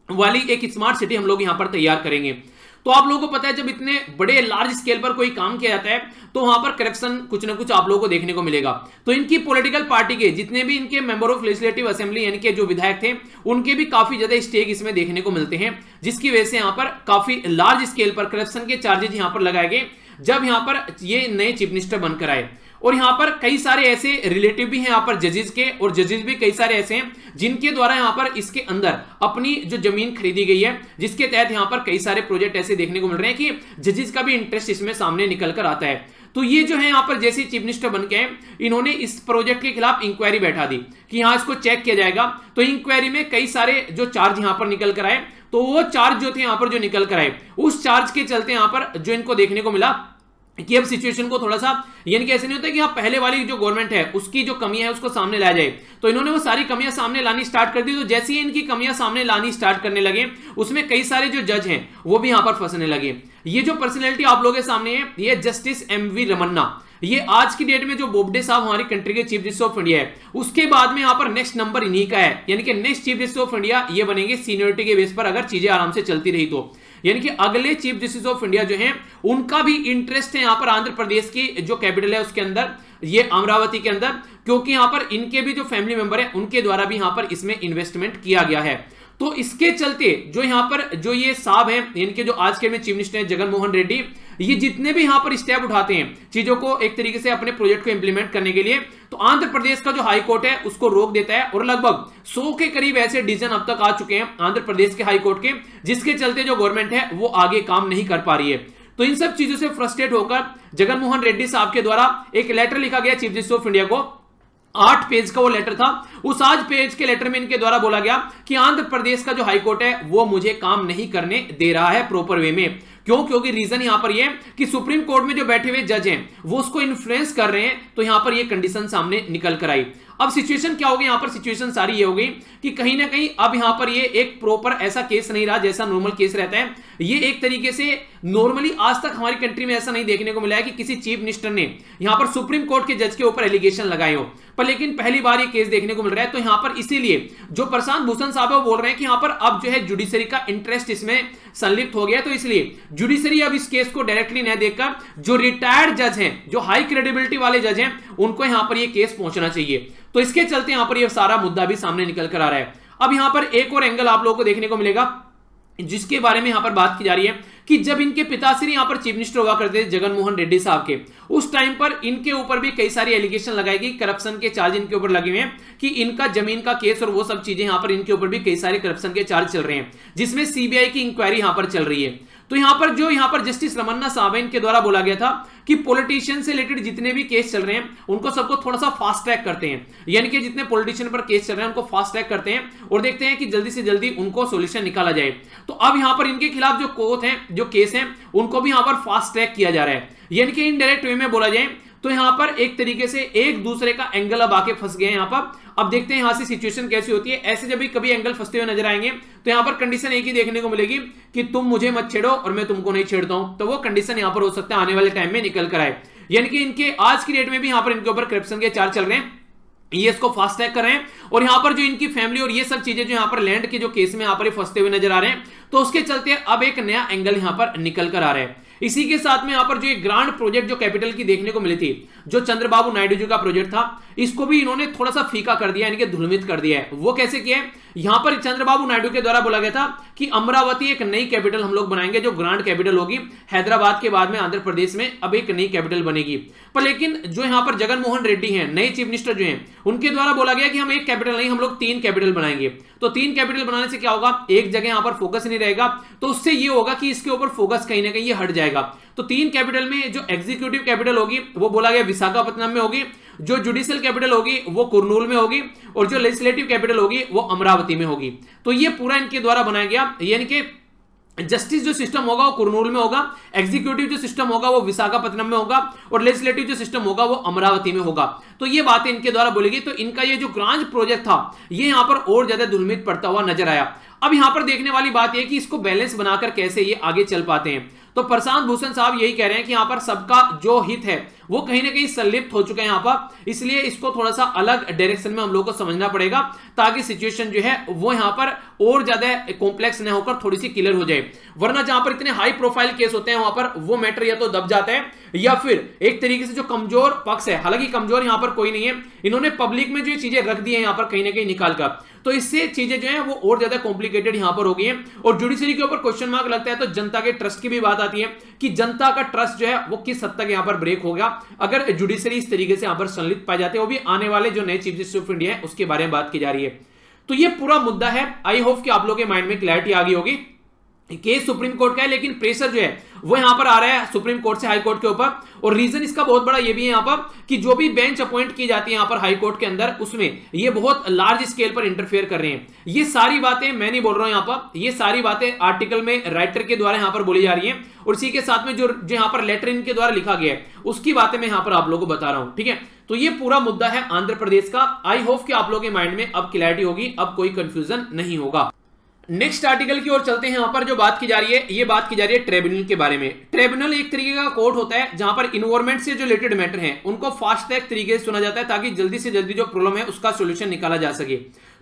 वाली एक स्मार्ट सिटी हम लोग यहां पर तैयार करेंगे। तो आप लोगों को पता है, जब इतने बड़े लार्ज स्केल पर कोई काम किया जाता है, तो वहां पर करप्शन कुछ ना कुछ आप लोगों को देखने को मिलेगा। तो इनकी पॉलिटिकल पार्टी के जितने भी इनके मेंबर ऑफ लेजिस्लेटिव असेंबली यानी कि जो विधायक थे, उनके भी काफी ज्यादा स्टेक इसमें देखने को मिलते हैं, जिसकी वजह से यहां पर काफी लार्ज स्केल पर करप्शन के चार्जेस यहां पर लगाए गए, जब यहां पर ये नए चीफ मिनिस्टर बनकर आए। और यहां पर कई सारे ऐसे रिलेटिव भी हैं यहां पर जजेस के, और जजेस भी कई सारे ऐसे हैं जिनके द्वारा यहां पर इसके अंदर अपनी जो जमीन खरीदी गई है, जिसके तहत यहां पर कई सारे प्रोजेक्ट ऐसे देखने को मिल रहे हैं कि जजेस का भी इंटरेस्ट इसमें सामने निकल कर आता है। तो ये जो है यहां पर जैसे चीफ मिनिस्टर बन के इन्होंने इस प्रोजेक्ट के खिलाफ इंक्वायरी बैठा दी कि यहां इसको चेक किया जाएगा। तो इंक्वायरी में कई सारे जो चार्ज यहां पर निकल कर आए, तो वो चार्ज जो थे यहां पर जो निकल कर आए, उस चार्ज के चलते यहां पर जो इनको देखने को मिला कि अब सिचुएशन को थोड़ा सा, यानी कि ऐसे नहीं होता कि हाँ पहले वाली जो गवर्नमेंट है उसकी जो कमियां है उसको सामने लाया जाए, तो इन्होंने वो सारी कमियां सामने लानी स्टार्ट कर दी। तो जैसे ही इनकी कमियां सामने लानी स्टार्ट करने लगे, उसमें कई सारे जो जज हैं वो भी यहां पर फंसने लगे। ये जो पर्सनैलिटी आप लोगों के सामने है, ये जस्टिस एमवी रमन्ना, ये आज की डेट में जो बोबडे साहब हमारी कंट्री के चीफ जस्टिस ऑफ इंडिया है, उसके बाद में यहां पर नेक्स्ट नंबर इन्हीं का है, यानी कि next chief justice of India ये बनेंगे सीनियरिटी के बेस पर, अगर चीजें आराम से चलती रही तो। यानी कि अगले चीफ जस्टिस ऑफ इंडिया जो हैं, उनका भी इंटरेस्ट है यहां पर आंध्र प्रदेश की जो कैपिटल है उसके अंदर, ये अमरावती के अंदर, क्योंकि यहां पर इनके भी जो फैमिली मेंबर है उनके द्वारा भी यहां पर इसमें इन्वेस्टमेंट किया गया है। तो इसके चलते जो यहां पर जो ये साहब हैं, इनके जो आज के में चीफ मिनिस्टर हैं जगन मोहन रेड्डी, ये जितने भी यहां पर स्टेप उठाते हैं चीजों को एक तरीके से अपने प्रोजेक्ट को इंप्लीमेंट करने के लिए, तो आंध्र प्रदेश का जो हाई कोर्ट है उसको रोक देता है। और लगभग 100 के करीब ऐसे डिसीजन अब तक आ चुके हैं आंध्र प्रदेश के हाई कोर्ट के, जिसके चलते जो गवर्नमेंट है वो आगे काम नहीं कर पा रही है। तो इन सब चीजों से फ्रस्ट्रेट होकर जगन मोहन रेड्डी साहब के द्वारा एक लेटर लिखा गया चीफ जस्टिस ऑफ इंडिया को। 8 पेज का वो लेटर था। उस 8 पेज के लेटर में इनके द्वारा बोला गया कि आंध्र प्रदेश का जो हाई कोर्ट है वो मुझे काम नहीं करने दे रहा है प्रॉपर वे में। क्यों? क्योंकि रीजन यहां पर ये कि सुप्रीम कोर्ट में जो बैठे हुए जज हैं वो उसको इन्फ्लुएंस कर रहे हैं। तो यहां पर ये कंडीशन सामने निकल कर आई। अब सिचुएशन क्या होगी? यहां पर सिचुएशन सारी ये हो गई कि कहीं ना कहीं अब यहां पर ये एक प्रॉपर ऐसा केस नहीं रहा जैसा नॉर्मल केस रहता है। ये एक तरीके से नॉर्मली आज तक हमारी कंट्री में ऐसा नहीं देखने को मिला है कि किसी चीफ मिनिस्टर ने यहां पर सुप्रीम कोर्ट के जज के ऊपर एलिगेशन लगाए हो, पर लेकिन पहली बार ये केस देखने को मिल रहा है। तो यहां पर इसीलिए जो प्रशांत भूषण साहब है वो बोल रहे हैं कि यहां पर अब जो है जुडिशरी का इंटरेस्ट इसमें संलिप्त हो गया। तो इसलिए जुडिशरी अब इस केस को डायरेक्टली न देखकर जो रिटायर्ड जज हैं, जो हाई क्रेडिबिलिटी वाले जज हैं, उनको यहां पर ये केस पहुंचना चाहिए। तो इसके चलते यहां पर ये सारा मुद्दा भी सामने निकल कर आ रहा है। अब यहां पर एक और एंगल आप लोगों को देखने को मिलेगा जिसके बारे में यहां पर बात की जा रही है कि जब इनके पिताश्री यहां पर चीफ मिनिस्टर हुआ करते थे जगन मोहन रेड्डी साहब के, उस टाइम पर इनके ऊपर भी कई सारी एलिगेशन लगाई गई, करप्शन के चार्ज इनके ऊपर लगे हुए हैं कि इनका जमीन का केस और वो सब चीजें यहां पर इनके ऊपर भी कई सारे करप्शन के चार्ज चल रहे हैं, जिसमें सीबीआई की इंक्वायरी यहां पर चल रही है। तो यहां पर जो यहां पर जस्टिस रमन्ना साहब है, इनके द्वारा बोला गया था कि पॉलिटिशियन से रिलेटेड जितने भी केस चल रहे हैं उनको सबको थोड़ा सा फास्ट ट्रैक करते हैं, यानी कि जितने पॉलिटिशियन पर केस चल रहे हैं उनको फास्ट ट्रैक करते हैं और देखते हैं कि जल्दी से जल्दी उनको सॉल्यूशन निकाला जाए। तो अब यहां पर इनके खिलाफ जो कोर्ट है, जो केस है, उनको भी यहां पर फास्ट ट्रैक किया जा रहा है, यानी कि इनडायरेक्ट वे में बोला जाए तो यहां पर एक तरीके से एक दूसरे का एंगल अब आके फंस गए हैं यहां पर। अब देखते हैं यहां से सिचुएशन कैसी होती है। ऐसे जब भी कभी एंगल फंसते हुए नजर आएंगे तो यहां पर कंडीशन एक ही देखने को मिलेगी कि तुम मुझे मत छेड़ो और मैं तुमको नहीं छेड़ता हूं। तो वो कंडीशन यहां पर हो सकता है आने वाले टाइम में निकल कर आए, यानी कि इनके आज की डेट में भी यहां पर इनके ऊपर करप्शन के चार्ज चल रहे हैं, ये इसको फास्ट ट्रैक कर रहे हैं। और यहां पर जो इनकी फैमिली और ये सब चीजें जो यहां पर लैंड के जो केस में यहां पर फंसते हुए नजर आ रहे हैं, तो उसके चलते अब एक नया एंगल यहां पर निकल कर आ रहा है। इसी के साथ में यहां पर जो एक ग्रांड प्रोजेक्ट जो कैपिटल की देखने को मिली थी, जो चंद्रबाबू नायडू जी का प्रोजेक्ट था, इसको भी इन्होंने थोड़ा सा फीका कर दिया, इनके धूमित कर दिया है। वो कैसे किया है? यहां पर चंद्रबाबू नायडू के द्वारा बोला गया था कि अमरावती एक नई कैपिटल हम लोग बनाएंगे, जो ग्रांड कैपिटल होगी। हैदराबाद के बाद में आंध्र प्रदेश में अब एक नई कैपिटल बनेगी। पर लेकिन जो यहां पर जगन मोहन रेड्डी हैं, नए चीफ मिनिस्टर जो हैं, उनके द्वारा बोला गया कि हम एक कैपिटल नहीं, हम लोग 3 कैपिटल बनाएंगे। तो 3 कैपिटल बनाने से क्या होगा? एक जगह यहां पर फोकस नहीं रहेगा, तो उससे ये होगा कि इसके ऊपर फोकस कहीं ना कहीं ये हट जाएगा। तो 3 कैपिटल में जो एग्जीक्यूटिव कैपिटल होगी वो बोला गया विशाखापट्टनम में होगी, जो जुडिशियल कैपिटल होगी वो कुर्नूल में होगी, और जो लेजिस्लेटिव कैपिटल होगी वो अमरावती में होगी। तो ये पूरा इनके द्वारा बनाया गया, यानी कि जस्टिस जो सिस्टम होगा वो कुर्नूल में होगा, एग्जीक्यूटिव जो सिस्टम होगा वो विशाखापट्टनम में होगा, और लेजिस्लेटिव जो सिस्टम होगा वो अमरावती में होगा। तो ये बातें इनके द्वारा बोली गई। तो इनका ये जो ग्रांड प्रोजेक्ट था ये यहां पर और ज्यादा धूमित पड़ता हुआ नजर आया। अब यहां पर देखने वाली बात यह कि इसको बैलेंस बनाकर कैसे ये आगे चल पाते हैं। तो प्रशांत भूषण साहब यही कह रहे हैं कि यहां पर सबका जो हित है वो कहीं ना कहीं संलिप्त हो चुका है यहां पर, इसलिए इसको थोड़ा सा अलग डायरेक्शन में हम लोग को समझना पड़ेगा ताकि सिचुएशन जो है वो यहां पर और ज्यादा कॉम्प्लेक्स न होकर थोड़ी सी क्लियर हो जाए। वरना जहां पर इतने हाई प्रोफाइल केस होते हैं वहां पर वो मैटर या तो दब जाता है, या फिर एक तरीके से जो कमजोर पक्ष है, हालांकि कमजोर यहां पर कोई नहीं है, इन्होंने पब्लिक में जो चीजें रख दी है यहां पर कहीं ना कहीं निकालकर, तो इससे चीजें जो है वो और ज्यादा कॉम्प्लिकेटेड यहां पर हो गई है। और जुडिशरी के ऊपर क्वेश्चन मार्क लगता है तो जनता के ट्रस्ट की भी बात आती है कि जनता का ट्रस्ट जो है वो किस हद तक यहां पर ब्रेक होगा अगर जुडिशरी इस तरीके से यहां पर संलिप्त पाए जाते हैं। वो भी आने वाले जो नए चीफ जस्टिस ऑफ इंडिया है उसके बारे में बात की जा रही है। तो ये पूरा मुद्दा है। आई होप कि आप लोगों के माइंड में क्लैरिटी आ गई होगी। केस सुप्रीम कोर्ट का है, लेकिन प्रेशर जो है वो यहां पर आ रहा है सुप्रीम कोर्ट से हाई कोर्ट के ऊपर। और रीजन इसका बहुत बड़ा ये भी है यहां पर कि जो भी बेंच अपॉइंट की जाती है यहां पर हाई कोर्ट के अंदर, उसमें ये बहुत लार्ज स्केल पर इंटरफेयर कर रहे हैं। ये सारी बातें मैं नहीं बोल रहा हूं यहां पर, ये सारी बातें आर्टिकल में राइटर के द्वारा यहां पर बोली जा रही है, और इसी के साथ में जो यहां पर लेटर इनके द्वारा लिखा गया है उसकी बातें मैं यहां पर आप लोगों को बता रहा हूं। ठीक है, तो ये पूरा मुद्दा है आंध्र प्रदेश का। आई होप कि आप लोगों के माइंड में अब क्लैरिटी होगी, अब कोई कंफ्यूजन नहीं होगा। नेक्स्ट आर्टिकल की ओर चलते हैं। यहां पर जो बात की जा रही है ये बात की जा रही है ट्रिब्यूनल के बारे में। ट्रिब्यूनल एक तरीके का कोर्ट होता है जहां पर इन्वायरमेंट से जो रिलेटेड मैटर हैं उनको फास्ट ट्रैक तरीके से सुना जाता है ताकि जल्दी से जल्दी जो प्रॉब्लम है उसका सॉल्यूशन निकाला जा सके।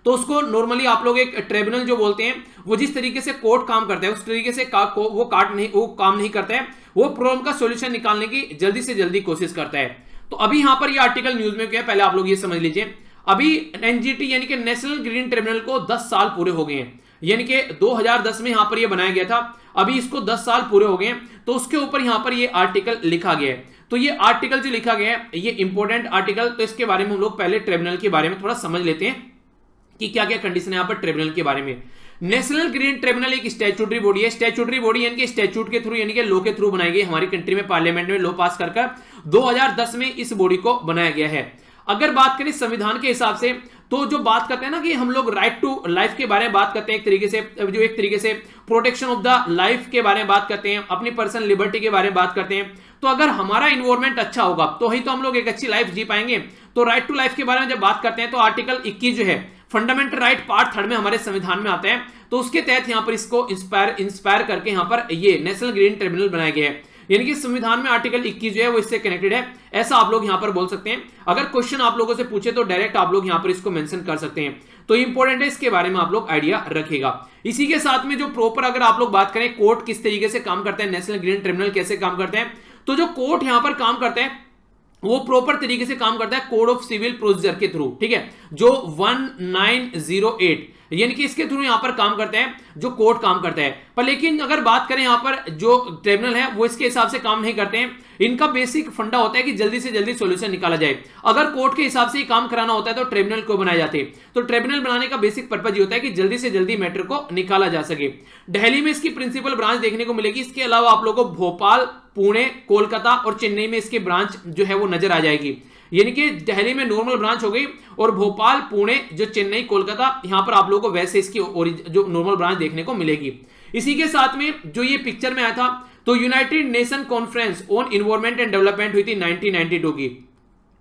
तो उसको नॉर्मली आप लोग एक ट्रिब्यूनल जो बोलते हैं, वो जिस तरीके से कोर्ट काम करता है उस तरीके से वो काम नहीं करता है, वो प्रॉब्लम का सॉल्यूशन निकालने की जल्दी से जल्दी कोशिश करता है। तो अभी यहां पर ये आर्टिकल न्यूज में क्या है पहले आप लोग ये समझ लीजिए। अभी एनजीटी यानी कि नेशनल ग्रीन ट्रिब्यूनल को 10 साल पूरे हो गए हैं। यानी कि 2010 में यहां पर ये बनाया गया था, अभी इसको 10 साल पूरे हो गए, तो उसके ऊपर यहां पर ये आर्टिकल लिखा गया है। तो ये आर्टिकल जो लिखा गया है ये इंपॉर्टेंट आर्टिकल, तो इसके बारे में हम लोग पहले ट्रिब्यूनल के बारे में थोड़ा समझ लेते हैं कि क्या क्या कंडीशन है यहां पर ट्रिब्यूनल के बारे में। नेशनल ग्रीन ट्रिब्यूनल एक स्टैट्यूटरी बॉडी है, स्टैट्यूटरी बॉडी यानी कि स्टैट्यूट के थ्रू यानी कि लॉ के थ्रू बनाई गई, हमारी कंट्री में पार्लियामेंट में लॉ पास कर 2010 में इस बॉडी को बनाया गया है। अगर बात करें संविधान के हिसाब से, तो जो बात करते हैं ना कि हम लोग राइट टू लाइफ के बारे में बात करते हैं, एक तरीके से प्रोटेक्शन ऑफ द लाइफ के बारे में बात करते हैं, अपनी पर्सनल लिबर्टी के बारे में बात करते हैं। तो अगर हमारा इन्वायरमेंट अच्छा होगा तो ही तो हम लोग एक अच्छी लाइफ जी पाएंगे। तो राइट टू लाइफ के बारे में जब बात करते हैं तो आर्टिकल 21 जो है फंडामेंटल राइट पार्ट 3 में हमारे संविधान में आता है, तो उसके तहत यहां पर इसको इंस्पायर करके यहां पर ये नेशनल ग्रीन ट्रिब्यूनल बनाया गया है। यानी कि संविधान में आर्टिकल 21 जो है वो इससे कनेक्टेड है, ऐसा आप लोग यहां पर बोल सकते हैं। अगर क्वेश्चन आप लोगों से पूछे तो डायरेक्ट आप लोग यहां पर इसको मेंशन कर सकते हैं, तो इंपॉर्टेंट है, इसके बारे में आप लोग आइडिया रखेगा। इसी के साथ में जो प्रॉपर अगर आप लोग बात करें कोर्ट किस तरीके से काम करते हैं, नेशनल ग्रीन ट्रिब्यूनल कैसे काम करते हैं, तो जो कोर्ट यहां पर काम करते हैं वो प्रॉपर तरीके से काम करता है कोड ऑफ सिविल प्रोसीजर के थ्रू, ठीक है, जो 1908 यानी कि इसके थ्रू यहां पर काम करते हैं, जो कोर्ट काम करता है। पर लेकिन अगर बात करें यहां पर जो ट्रिब्यूनल है वो इसके हिसाब से काम नहीं करते हैं। इनका बेसिक फंडा होता है कि जल्दी से जल्दी सॉल्यूशन निकाला जाए। अगर कोर्ट के हिसाब से ही काम कराना होता है तो ट्रिब्यूनल को बनाए जाते हैं। तो ट्रिब्यूनल बनाने का बेसिक पर्पज ये होता है कि जल्दी से जल्दी मैटर को निकाला जा सके। दिल्ली में इसकी प्रिंसिपल ब्रांच देखने को मिलेगी, इसके अलावा आप लोगों को भोपाल, पुणे, कोलकाता और चेन्नई में इसकी ब्रांच जो है वो नजर आ जाएगी। यानी कि दिल्ली में नॉर्मल ब्रांच हो गई और भोपाल, पुणे, जो चेन्नई, कोलकाता, यहां पर आप लोगों को वैसे इसकी जो नॉर्मल ब्रांच देखने को मिलेगी। इसी के साथ में जो ये पिक्चर में आया था, तो United nation conference on environment and development हुई थी 1992 की,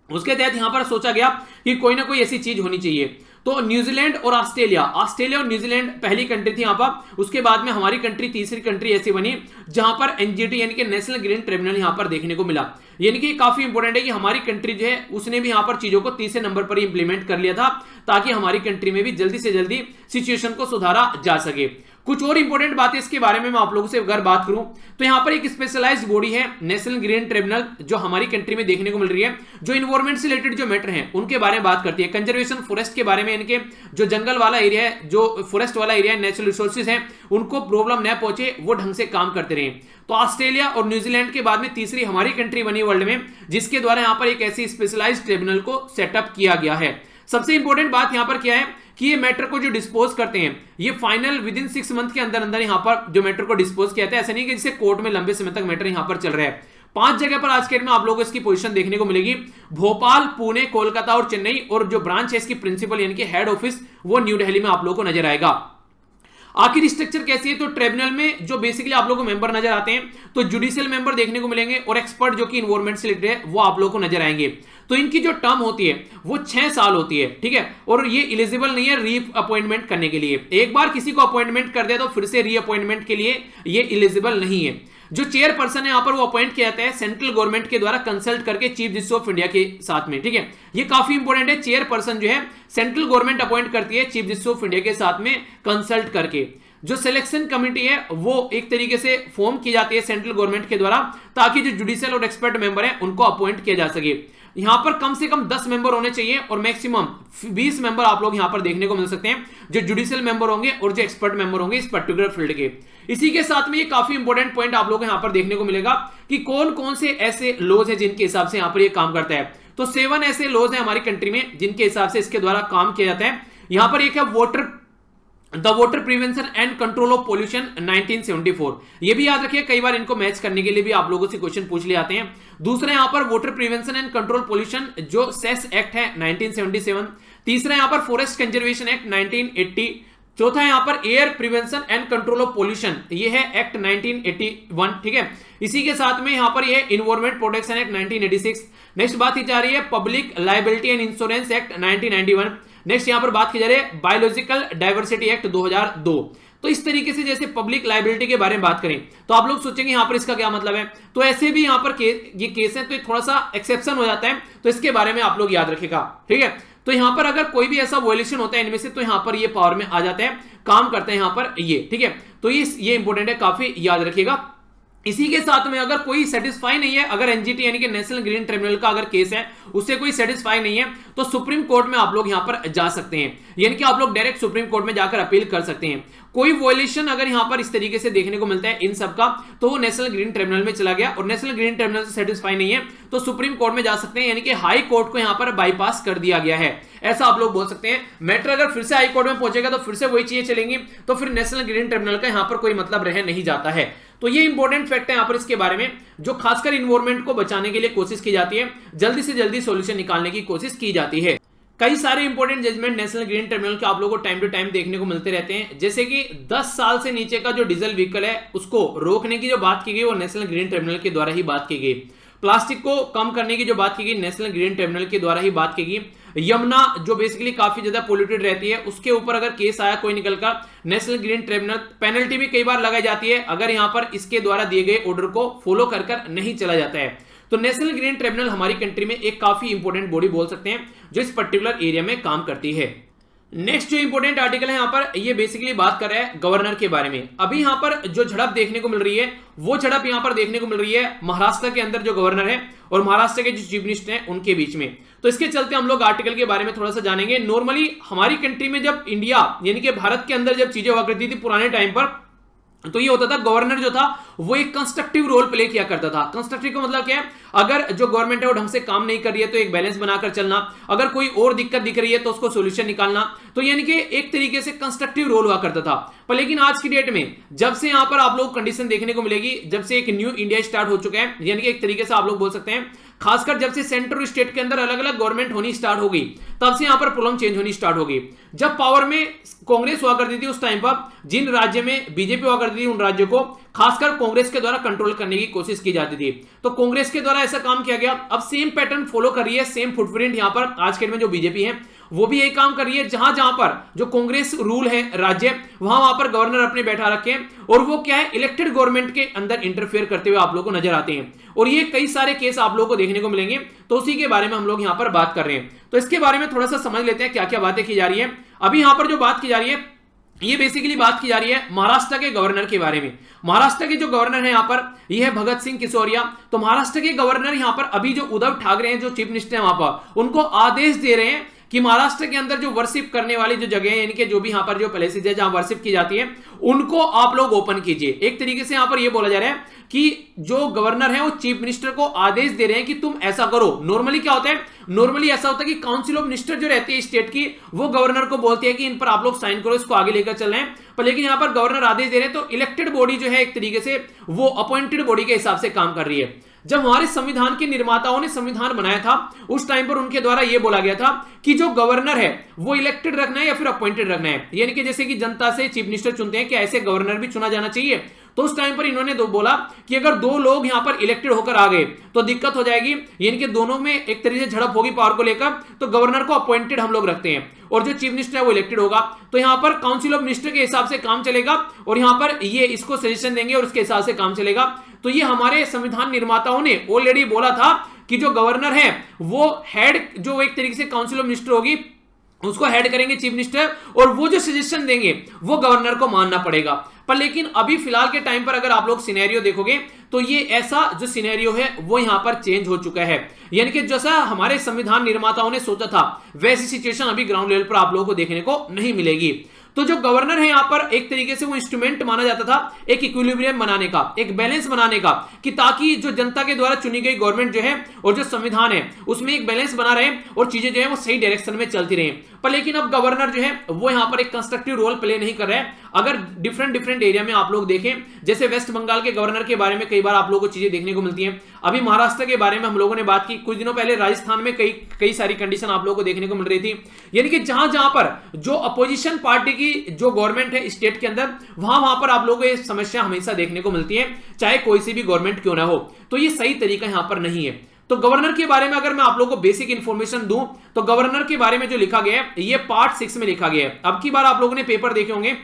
उसके तहत यहां पर सोचा गया कि कोई ना कोई ऐसी चीज होनी चाहिए। तो न्यूजीलैंड और ऑस्ट्रेलिया और न्यूजीलैंड पहली कंट्री थी यहां पर, उसके बाद में हमारी कंट्री तीसरी कंट्री ऐसी बनी जहां पर एनजीटी यानी कि नेशनल ग्रीन ट्रिब्यूनल यहां पर देखने को मिला। यानी कि काफी इंपॉर्टेंट है कि हमारी कंट्री जो है उसने भी यहां पर चीजों को तीसरे नंबर पर ही इंप्लीमेंट कर लिया था, ताकि हमारी कंट्री में भी जल्दी से जल्दी सिचुएशन को सुधारा जा सके। कुछ और इंपॉर्टेंट बातें इसके बारे में मैं आप लोगों से अगर बात करूं तो यहां पर एक स्पेशलाइज्ड बॉडी है नेशनल ग्रीन ट्रिब्यूनल, जो हमारी कंट्री में देखने को मिल रही है, जो इन्वायरमेंट से रिलेटेड जो मैटर हैं उनके बारे में बात करती है। कंजर्वेशन फॉरेस्ट के बारे में, इनके जो जंगल वाला एरिया है, जो फॉरेस्ट वाला एरिया है, नेचुरल रिसोर्सेज है, उनको प्रॉब्लम न पहुंचे, वो ढंग से काम करते रहे। तो ऑस्ट्रेलिया और न्यूजीलैंड के बाद में तीसरी हमारी कंट्री बनी वर्ल्ड में, जिसके द्वारा यहां पर एक ऐसी स्पेशलाइज्ड ट्रिब्यूनल को सेटअप किया गया है। सबसे इंपॉर्टेंट बात यहां पर क्या है कि ये मैटर को जो डिस्पोज करते हैं, ये फाइनल विद इन 6 मंथ के अंदर अंदर यहां पर जो मैटर को डिस्पोज किया था। ऐसा नहीं कि जैसे कोर्ट में लंबे समय तक मैटर यहां पर चल रहा है। 5 जगह पर आज के डेट में आप लोगों को इसकी पोजीशन देखने को मिलेगी, भोपाल, पुणे, कोलकाता और चेन्नई, और जो ब्रांच है इसकी प्रिंसिपल यानी कि हेड ऑफिस वो न्यू दिल्ली में आप लोगों को नजर आएगा। आखिर स्ट्रक्चर कैसी है, तो ट्रिब्यूनल में जो बेसिकली आप लोगों को मेंबर नजर आते हैं, तो जुडिशियल मेंबर देखने को मिलेंगे और एक्सपर्ट जो कि इन्वायरमेंट से रिलेटेड है वो आप लोगों को नजर आएंगे। तो इनकी जो टर्म होती है वो 6 साल होती है, ठीक है, और ये एलिजिबल नहीं है री अपॉइंटमेंट करने के लिए। एक बार किसी को अपॉइंटमेंट कर दिया तो फिर से री अपॉइंटमेंट के लिए ये एलिजिबल नहीं है। जो चेयरपर्सन है यहां पर वो अपॉइंट किया जाता है सेंट्रल गवर्नमेंट के द्वारा कंसल्ट करके चीफ जस्टिस ऑफ इंडिया के साथ में, ठीक है, ये काफी इंपॉर्टेंट है। चेयरपर्सन जो है सेंट्रल गवर्नमेंट अपॉइंट करती है चीफ जस्टिस ऑफ इंडिया के साथ में कंसल्ट करके। जो सिलेक्शन कमेटी है वो एक तरीके से फॉर्म की जाती है सेंट्रल गवर्नमेंट के द्वारा, ताकि जो जुडिशियल और एक्सपर्ट मेंबर है उनको अपॉइंट किया जा सके। यहां पर कम से कम 10 मेंबर होने चाहिए और मैक्सिमम 20 मेंबर आप लोग यहां पर देखने को मिल सकते हैं, जो जुडिशियल मेंबर होंगे और जो एक्सपर्ट मेंबर होंगे इस पर्टिकुलर फील्ड के। इसी के साथ में ये काफी इंपॉर्टेंट पॉइंट आप लोग यहां पर देखने को मिलेगा कि कौन कौन से ऐसे लॉज है जिनके हिसाब से यहां पर ये काम करता है। तो 7 ऐसे लॉज है हमारी कंट्री में जिनके हिसाब से इसके द्वारा काम किया जाता है। यहां पर एक है the water prevention and control of pollution 1974, ये भी याद रखिए, कई बार इनको मैच करने के लिए भी आप लोगों से क्वेश्चन पूछ लिए आते हैं। दूसरा यहां पर water prevention and control pollution जो सेस एक्ट है 1977। तीसरा यहां पर फॉरेस्ट कंजर्वेशन एक्ट 1980। चौथा यहां पर air prevention and control of pollution, ये है एक्ट 1981, ठीक है। इसी के साथ में यहां पर ये इन्वायरमेंट प्रोटेक्शन एक्ट 1986। नेक्स्ट बात की जा रही है public liability and insurance act 1991। Next यहां पर बात की जा रही है बायोलॉजिकल डाइवर्सिटी एक्ट 2002। तो इस तरीके से जैसे पब्लिक लायबिलिटी के बारे में बात करें तो आप लोग सोचेंगे यहां पर इसका क्या मतलब है, तो ऐसे भी यहां पर ये केस है तो थोड़ा सा एक्सेप्शन हो जाता है, तो इसके बारे में आप लोग याद रखिएगा, ठीक है। तो यहां पर अगर कोई भी ऐसा वायलेशन होता है इनमें से तो यहां पर ये पावर में आ जाते हैं, काम करते हैं यहां पर ये, ठीक है। तो ये इंपॉर्टेंट है, काफी याद रखिएगा। इसी के साथ में अगर कोई सेटिस्फाई नहीं है, अगर एनजीटी यानी कि नेशनल ग्रीन ट्रिब्यूनल का अगर केस है उससे कोई सेटिस्फाई नहीं है, तो सुप्रीम कोर्ट में आप लोग यहां पर जा सकते हैं, यानी कि आप लोग डायरेक्ट सुप्रीम कोर्ट में जाकर अपील कर सकते हैं। कोई वॉयलेशन अगर यहां पर इस तरीके से देखने को मिलता है इन सब का, तो वो नेशनल ग्रीन ट्रिब्यूनल में चला गया और नेशनल ग्रीन ट्रिब्यूनल से सेटिस्फाई नहीं है तो सुप्रीम कोर्ट में जा सकते हैं, यानी कि हाई कोर्ट को यहां पर बाईपास कर दिया गया है, ऐसा आप लोग बोल सकते हैं। मैटर अगर फिर से हाई कोर्ट में पहुंचेगा तो फिर से वही चीजें चलेंगी, तो फिर नेशनल ग्रीन ट्रिब्यूनल का यहां पर कोई मतलब रह नहीं जाता है। तो ये इंपॉर्टेंट फैक्ट है यहां पर इसके बारे में, जो खासकर इन्वायरमेंट को बचाने के लिए कोशिश की जाती है, जल्दी से जल्दी सॉल्यूशन निकालने की कोशिश की जाती है। कई सारे important judgement national green tribunal के आप लोगों को टाइम टू टाइम देखने को मिलते रहते हैं, जैसे कि 10 साल से नीचे का जो डीजल व्हीकल है उसको रोकने की जो बात की गई वो नेशनल ग्रीन ट्रिब्यूनल के द्वारा ही बात की गई। प्लास्टिक को कम करने की जो बात की गई नेशनल ग्रीन ट्रिब्यूनल के द्वारा ही बात की गई। यमुना जो बेसिकली काफी ज्यादा पोल्यूटेड रहती है उसके ऊपर अगर केस आया कोई निकल कर, नेशनल ग्रीन ट्रिब्यूनल पेनल्टी भी कई बार लगाई जाती है अगर यहां पर इसके द्वारा दिए गए ऑर्डर को फॉलो कर नहीं चला जाता है। तो नेशनल ग्रीन ट्रिब्यूनल हमारी कंट्री में एक काफी इंपॉर्टेंट बॉडी बोल सकते हैं जो इस पर्टिकुलर एरिया में काम करती है। नेक्स्ट जो इंपॉर्टेंट आर्टिकल है यहां पर, ये बेसिकली बात कर रहा है गवर्नर के बारे में। अभी यहां पर जो झड़प देखने को मिल रही है वो झड़प यहां पर देखने को मिल रही है महाराष्ट्र के अंदर जो गवर्नर है और महाराष्ट्र के जो चीफ मिनिस्टर हैं उनके बीच में। तो इसके चलते हम लोग आर्टिकल के बारे में थोड़ा सा जानेंगे। नॉर्मली हमारी कंट्री में जब इंडिया यानी कि भारत के अंदर जब चीजें हुआ करती थी पुराने टाइम पर, तो ये होता था गवर्नर जो था वो एक कंस्ट्रक्टिव रोल प्ले किया करता था। कंस्ट्रक्टिव का मतलब क्या है, अगर जो गवर्नमेंट है वो ढंग से काम नहीं कर रही है तो एक बैलेंस बनाकर चलना, अगर कोई और दिक्कत दिख रही है तो उसको सॉल्यूशन निकालना, तो यानी कि एक तरीके से कंस्ट्रक्टिव रोल हुआ करता था। पर लेकिन आज की डेट में जब से यहां पर आप लोग कंडीशन देखने को मिलेगी, जब से एक न्यू इंडिया स्टार्ट हो चुका है, यानी कि एक तरीके से आप लोग बोल सकते हैं खासकर जब से सेंटर और स्टेट के अंदर अलग अलग गवर्नमेंट होनी स्टार्ट हो गई, तब से यहां पर प्रॉब्लम चेंज होनी स्टार्ट हो गई। जब पावर में कांग्रेस हुआ करती थी उस टाइम पर जिन राज्य में बीजेपी हुआ करती थी उन राज्यों को खासकर कांग्रेस के द्वारा कंट्रोल करने की कोशिश की जाती थी, तो कांग्रेस के द्वारा ऐसा काम किया गया। अब सेम पैटर्न फॉलो कर रही है, सेम फुटप्रिंट यहां पर आज के डेट में जो बीजेपी है वो भी यही काम कर रही है। जहां जहां पर जो कांग्रेस रूल है राज्य, वहां पर गवर्नर अपने बैठा रखे हैं और वो क्या है इलेक्टेड गवर्नमेंट के अंदर इंटरफेयर करते हुए आप लोगों को नजर आते हैं, और ये कई सारे केस आप लोगों को देखने को मिलेंगे। तो उसी के बारे में हम लोग यहां पर बात कर रहे हैं। तो इसके बारे में थोड़ा सा समझ लेते हैं क्या क्या बातें की जा रही है। अभी यहां पर जो बात की जा रही है ये बेसिकली बात की जा रही है महाराष्ट्र के गवर्नर के बारे में। महाराष्ट्र के जो गवर्नर है यहां पर ये है भगत सिंह किशोरिया। तो महाराष्ट्र के गवर्नर यहां पर अभी जो उद्धव ठाकरे हैं जो चीफ मिनिस्टर है वहां पर, उनको आदेश दे रहे हैं कि महाराष्ट्र के अंदर जो वर्शिप करने वाली जो जगह है, यानी कि जो भी यहां पर जो प्लेसेस है जहां वर्शिप की जाती है उनको आप लोग ओपन कीजिए। एक तरीके से यहां पर यह बोला जा रहा है कि जो गवर्नर है वो चीफ मिनिस्टर को आदेश दे रहे हैं कि तुम ऐसा करो। नॉर्मली क्या होता है, नॉर्मली ऐसा होता है कि काउंसिल ऑफ मिनिस्टर जो रहती है स्टेट की वो गवर्नर को बोलती है कि इन पर आप लोग साइन करो, इसको आगे लेकर चल रहे हैं। पर लेकिन यहां पर गवर्नर आदेश दे रहे हैं तो इलेक्टेड बॉडी जो है एक तरीके से वो अपॉइंटेड बॉडी के हिसाब से काम कर रही है। जब हमारे संविधान के निर्माताओं ने संविधान बनाया था उस टाइम पर उनके द्वारा यह बोला गया था कि जो गवर्नर है वो इलेक्टेड रखना है या फिर अपॉइंटेड रखना है, यानी कि जैसे कि जनता से चीफ मिनिस्टर चुनते हैं कि ऐसे गवर्नर भी चुना जाना चाहिए। तो उस टाइम पर इन्होंने बोला कि अगर दो लोग यहां पर इलेक्टेड होकर आ गए तो दिक्कत हो जाएगी, यानी कि दोनों में एक तरीके से झड़प होगी पावर को लेकर, तो गवर्नर को अपॉइंटेड हम लोग रखते हैं और जो चीफ मिनिस्टर है वो इलेक्टेड होगा। तो यहां पर काउंसिल ऑफ मिनिस्टर के हिसाब से काम चलेगा और यहां पर ये इसको सजेशन देंगे और उसके हिसाब से काम चलेगा। तो ये हमारे संविधान निर्माताओं ने ऑलरेडी बोला था कि जो गवर्नर है वो हेड जो एक तरीके से काउंसिल ऑफ मिनिस्टर होगी उसको हेड करेंगे चीफ मिनिस्टर, और वो जो सजेशन देंगे वो गवर्नर को मानना पड़ेगा। पर लेकिन अभी फिलहाल के टाइम पर अगर आप लोग सिनेरियो देखोगे तो ये ऐसा जो सिनेरियो है वो यहां पर चेंज हो चुका है, यानी कि जैसा हमारे संविधान निर्माताओं ने सोचा था वैसी सिचुएशन अभी ग्राउंड लेवल पर आप लोगों को देखने को नहीं मिलेगी। तो जो गवर्नर है यहां पर एक तरीके से वो इंस्ट्रूमेंट माना जाता था एक इक्विलिब्रियम बनाने का, एक बैलेंस बनाने का, कि ताकि जो जनता के द्वारा चुनी गई गवर्नमेंट जो है और जो संविधान है उसमें एक बैलेंस बना रहे और चीजें जो है वो सही डायरेक्शन में चलती रहे। पर लेकिन अब गवर्नर जो है वो यहां पर एक कंस्ट्रक्टिव रोल प्ले नहीं कर रहा है। अगर डिफरेंट एरिया में आप लोग देखें, जैसे वेस्ट बंगाल के गवर्नर के बारे में कई बार आप लोगों को चीजें देखने को मिलती हैं, अभी महाराष्ट्र के बारे में हम लोगों ने बात की, कुछ दिनों पहले राजस्थान में कई सारी कंडीशन आप लोगों को देखने को मिल रही थी, यानी कि जहां जहां पर जो अपोजिशन पार्टी की जो गवर्नमेंट है स्टेट के अंदर वहां पर आप लोगों को ये समस्या हमेशा देखने को मिलती है, चाहे कोई सी भी गवर्नमेंट क्यों ना हो। तो ये सही तरीका यहां पर नहीं है। तो गवर्नर के बारे में अगर मैं आप लोगों को बेसिक इंफॉर्मेशन दूं तो गवर्नर के बारे में जो लिखा गया है ये पार्ट 6 में लिखा गया है। अब की बार आप लोगों ने पेपर देखे होंगे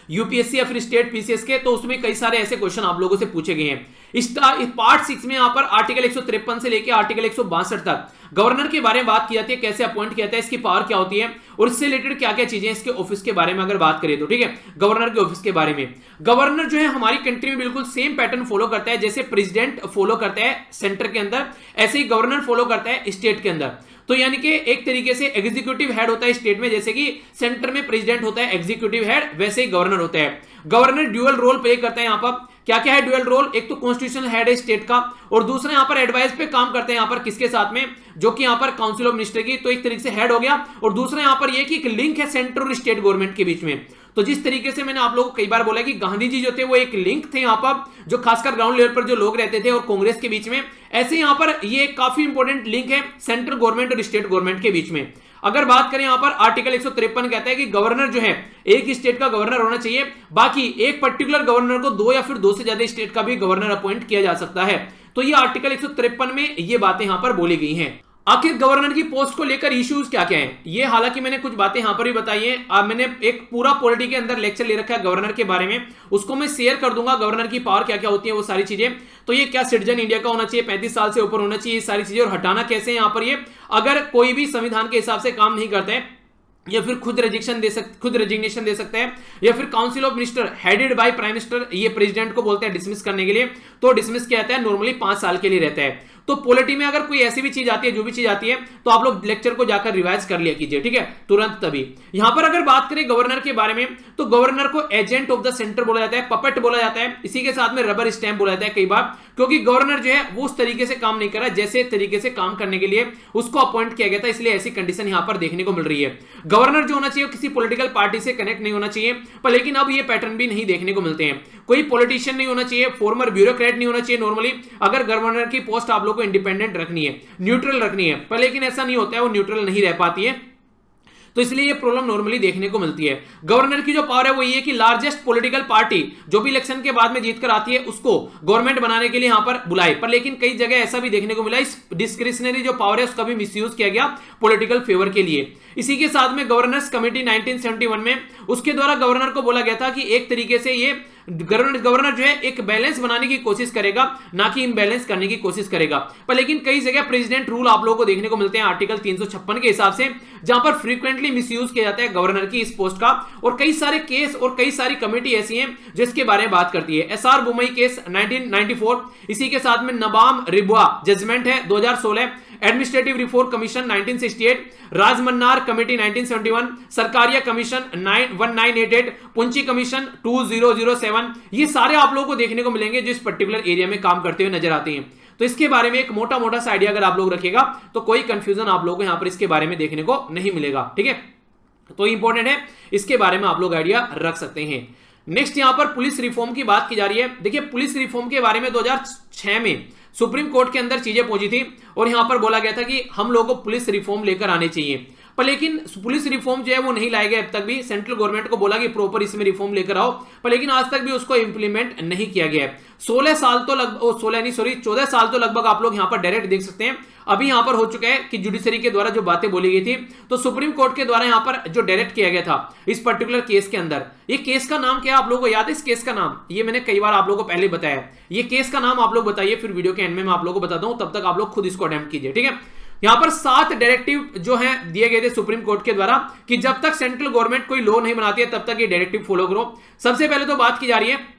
यूपीएससी या फिर स्टेट पीसीएस के, तो उसमें कई सारे ऐसे क्वेश्चन आप लोगों से पूछे गए हैं इस पार्ट 6 में यहां पर आर्टिकल 153 से लेकर आर्टिकल 162 तक गवर्नर के बारे में बात की जाती है, कैसे अपॉइंट किया जाता है, इसकी पावर क्या होती है और इससे रिलेटेड क्या क्या चीजें इसके ऑफिस के बारे में अगर बात करें तो ठीक है। गवर्नर के ऑफिस के बारे में, गवर्नर जो है हमारी कंट्री में बिल्कुल सेम पैटर्न फॉलो करता है, जैसे प्रेसिडेंट फॉलो करता है सेंटर के अंदर, ऐसे ही गवर्नर फॉलो करता है स्टेट के अंदर। तो यानी कि एक तरीके से एग्जीक्यूटिव हेड होता है स्टेट में, जैसे कि सेंटर में प्रेसिडेंट होता है एग्जीक्यूटिव हेड, वैसे ही गवर्नर होता है। गवर्नर ड्यूअल रोल प्ले करता है। यहां पर क्या क्या है ड्यूअल रोल, एक तो कॉन्स्टिट्यूशनल हेड है स्टेट का, और दूसरा यहां पर एडवाइस पे काम करते हैं यहां पर किसके साथ में, जो कि यहां पर काउंसिल ऑफ मिनिस्टर की, तो एक तरीके से हेड हो गया। और दूसरा यहां पर यह कि एक लिंक है सेंट्रल और स्टेट गवर्नमेंट के बीच में। तो जिस तरीके से मैंने आप लोगों को कई बार बोला कि गांधी जी जो थे वो एक लिंक थे यहां पर, जो खासकर ग्राउंड लेवल पर जो लोग रहते थे और कांग्रेस के बीच में, ऐसे यहां पर ये काफी इंपॉर्टेंट लिंक है सेंट्रल गवर्नमेंट और स्टेट गवर्नमेंट के बीच में। अगर बात करें यहां पर आर्टिकल 153 कहता है कि गवर्नर जो है एक स्टेट का गवर्नर होना चाहिए, बाकी एक पर्टिकुलर गवर्नर को दो या फिर दो से ज्यादा स्टेट का भी गवर्नर अपॉइंट किया जा सकता है। तो ये आर्टिकल 153 में ये बातें यहां पर बोली गई हैं। आखिर गवर्नर की पोस्ट को लेकर इश्यूज क्या क्या हैं, ये हालांकि मैंने कुछ बातें यहां पर भी बताई हैं। मैंने एक पूरा पॉलिटी के अंदर लेक्चर ले रखा है गवर्नर के बारे में, उसको मैं शेयर कर दूंगा, गवर्नर की पावर क्या क्या होती है वो सारी चीजें। तो ये क्या सिटीजन इंडिया का होना चाहिए, 35 साल से ऊपर होना चाहिए, ये सारी चीजें, और हटाना कैसे यहां पर ये, अगर कोई भी संविधान के हिसाब से काम नहीं करते हैं, या फिर खुद रेजिग्नेशन दे सकते हैं, या फिर council of minister headed by prime minister, ये प्रेसिडेंट को बोलते हैं डिसमिस करने के लिए, तो डिसमिस किया जाता है, नॉर्मली 5 साल के लिए रहता है। तो पॉलिटी में अगर कोई ऐसी भी चीज आती है, जो भी चीज आती है, तो आप लोग लेक्चर को जाकर रिवाइज कर लिया कीजिए, ठीक है, तुरंत तभी। यहां पर अगर बात करें गवर्नर के बारे में, तो गवर्नर को एजेंट ऑफ द सेंटर बोला जाता है, पपेट बोला जाता है, इसी के साथ में रबर स्टैंप बोला जाता है कई बार, क्योंकि गवर्नर जो है वो उस तरीके से काम नहीं कर रहा जैसे तरीके से काम करने के लिए उसको अपॉइंट किया गया था, इसलिए ऐसी कंडीशन यहां पर देखने को मिल रही है। गवर्नर जो होना चाहिए किसी पॉलिटिकल पार्टी से कनेक्ट नहीं होना चाहिए, पर लेकिन अब ये पैटर्न भी नहीं देखने को मिलते हैं। कोई पॉलिटिशियन नहीं होना चाहिए, फॉर्मर ब्यूरोक्रेट नहीं होना चाहिए नॉर्मली, अगर गवर्नर की पोस्ट आप लोग को इंडिपेंडेंट रखनी है, न्यूट्रल रखनी है, पर लेकिन ऐसा नहीं होता है, वो न्यूट्रल नहीं रह पाती है, तो इसलिए ये प्रॉब्लम नॉर्मली देखने को मिलती है। गवर्नर की जो पावर है वो ये कि लार्जेस्ट पॉलिटिकल पार्टी जो भी इलेक्शन के बाद में जीत कर आती है उसको गवर्नमेंट बनाने के लिए यहां पर बुलाए, पर लेकिन कई जगह ऐसा भी देखने को मिला, इस डिस्क्रिशनरी जो पावर है उसका भी मिसयूज किया गया पॉलिटिकल फेवर के लिए। इसी के साथ में गवर्नर्स कमेटी 1971 में, उसके द्वारा गवर्नर को बोला गया था कि एक तरीके से ये गवर्नर जो है एक बैलेंस बनाने की कोशिश करेगा, ना कि इम्बैलेंस करने की कोशिश करेगा। पर लेकिन कई जगह प्रेसिडेंट रूल आप लोगों को देखने को मिलते हैं आर्टिकल 356 के हिसाब से, जहां पर फ्रीक्वेंटली मिसयूज किया जाता है गवर्नर की इस पोस्ट का, और कई सारे केस और कई सारी कमेटी ऐसी हैं जिसके बारे में बात करती है। एसआर बुमई केस 1994, इसी के साथ में नबाम रिबुआ जजमेंट है 2016, administrative reform commission 1968, Rajamannar committee 1971, Sarkaria commission 1988, पुंची commission 2007, ये सारे आप लोगों को देखने को मिलेंगे जो इस पर्टिकुलर एरिया में काम करते हुए नजर आते हैं। तो इसके बारे में एक मोटा मोटा सा आइडिया अगर आप लोग रखिएगा तो कोई कंफ्यूजन आप लोगों को यहां पर इसके बारे में देखने को नहीं मिलेगा, ठीक है। तो इंपॉर्टेंट है, इसके बारे में आप लोग आइडिया रख सकते हैं। नेक्स्ट यहां पर पुलिस रिफॉर्म की बात की जा रही है। देखिए पुलिस रिफॉर्म के बारे में 2006 में सुप्रीम कोर्ट के अंदर चीजें पहुंची थी, और यहां पर बोला गया था कि हम लोगों को पुलिस रिफॉर्म लेकर आने चाहिए, पर लेकिन पुलिस रिफॉर्म जो है वो नहीं लाए गए अब तक भी। सेंट्रल गवर्नमेंट को बोला कि प्रॉपर इसमें रिफॉर्म लेकर आओ, पर लेकिन आज तक भी उसको इंप्लीमेंट नहीं किया गया है। 14 साल तो लगभग आप लोग यहां पर डायरेक्ट देख सकते हैं। अभी यहां पर हो चुका है कि जुडिशरी के द्वारा जो बातें बोली गई थी, तो सुप्रीम कोर्ट के द्वारा यहां पर जो डायरेक्ट किया गया था इस पर्टिकुलर केस के अंदर, ये केस का नाम क्या है आप लोगों को याद है? इस केस का नाम ये मैंने कई बार आप लोगों को पहले बताया, ये केस का नाम आप लोग बताइए, फिर वीडियो के एंड में मैं आप लोगों को बताता हूं, तब तक आप लोग खुद इसको अटेम्प्ट कीजिए, ठीक है। यहां पर 7 डायरेक्टिव जो हैं दिए गए थे सुप्रीम कोर्ट के द्वारा कि जब तक सेंट्रल गवर्नमेंट कोई लॉ नहीं बनाती है तब तक ये डायरेक्टिव फॉलो करो। सबसे पहले तो बात की जा रही है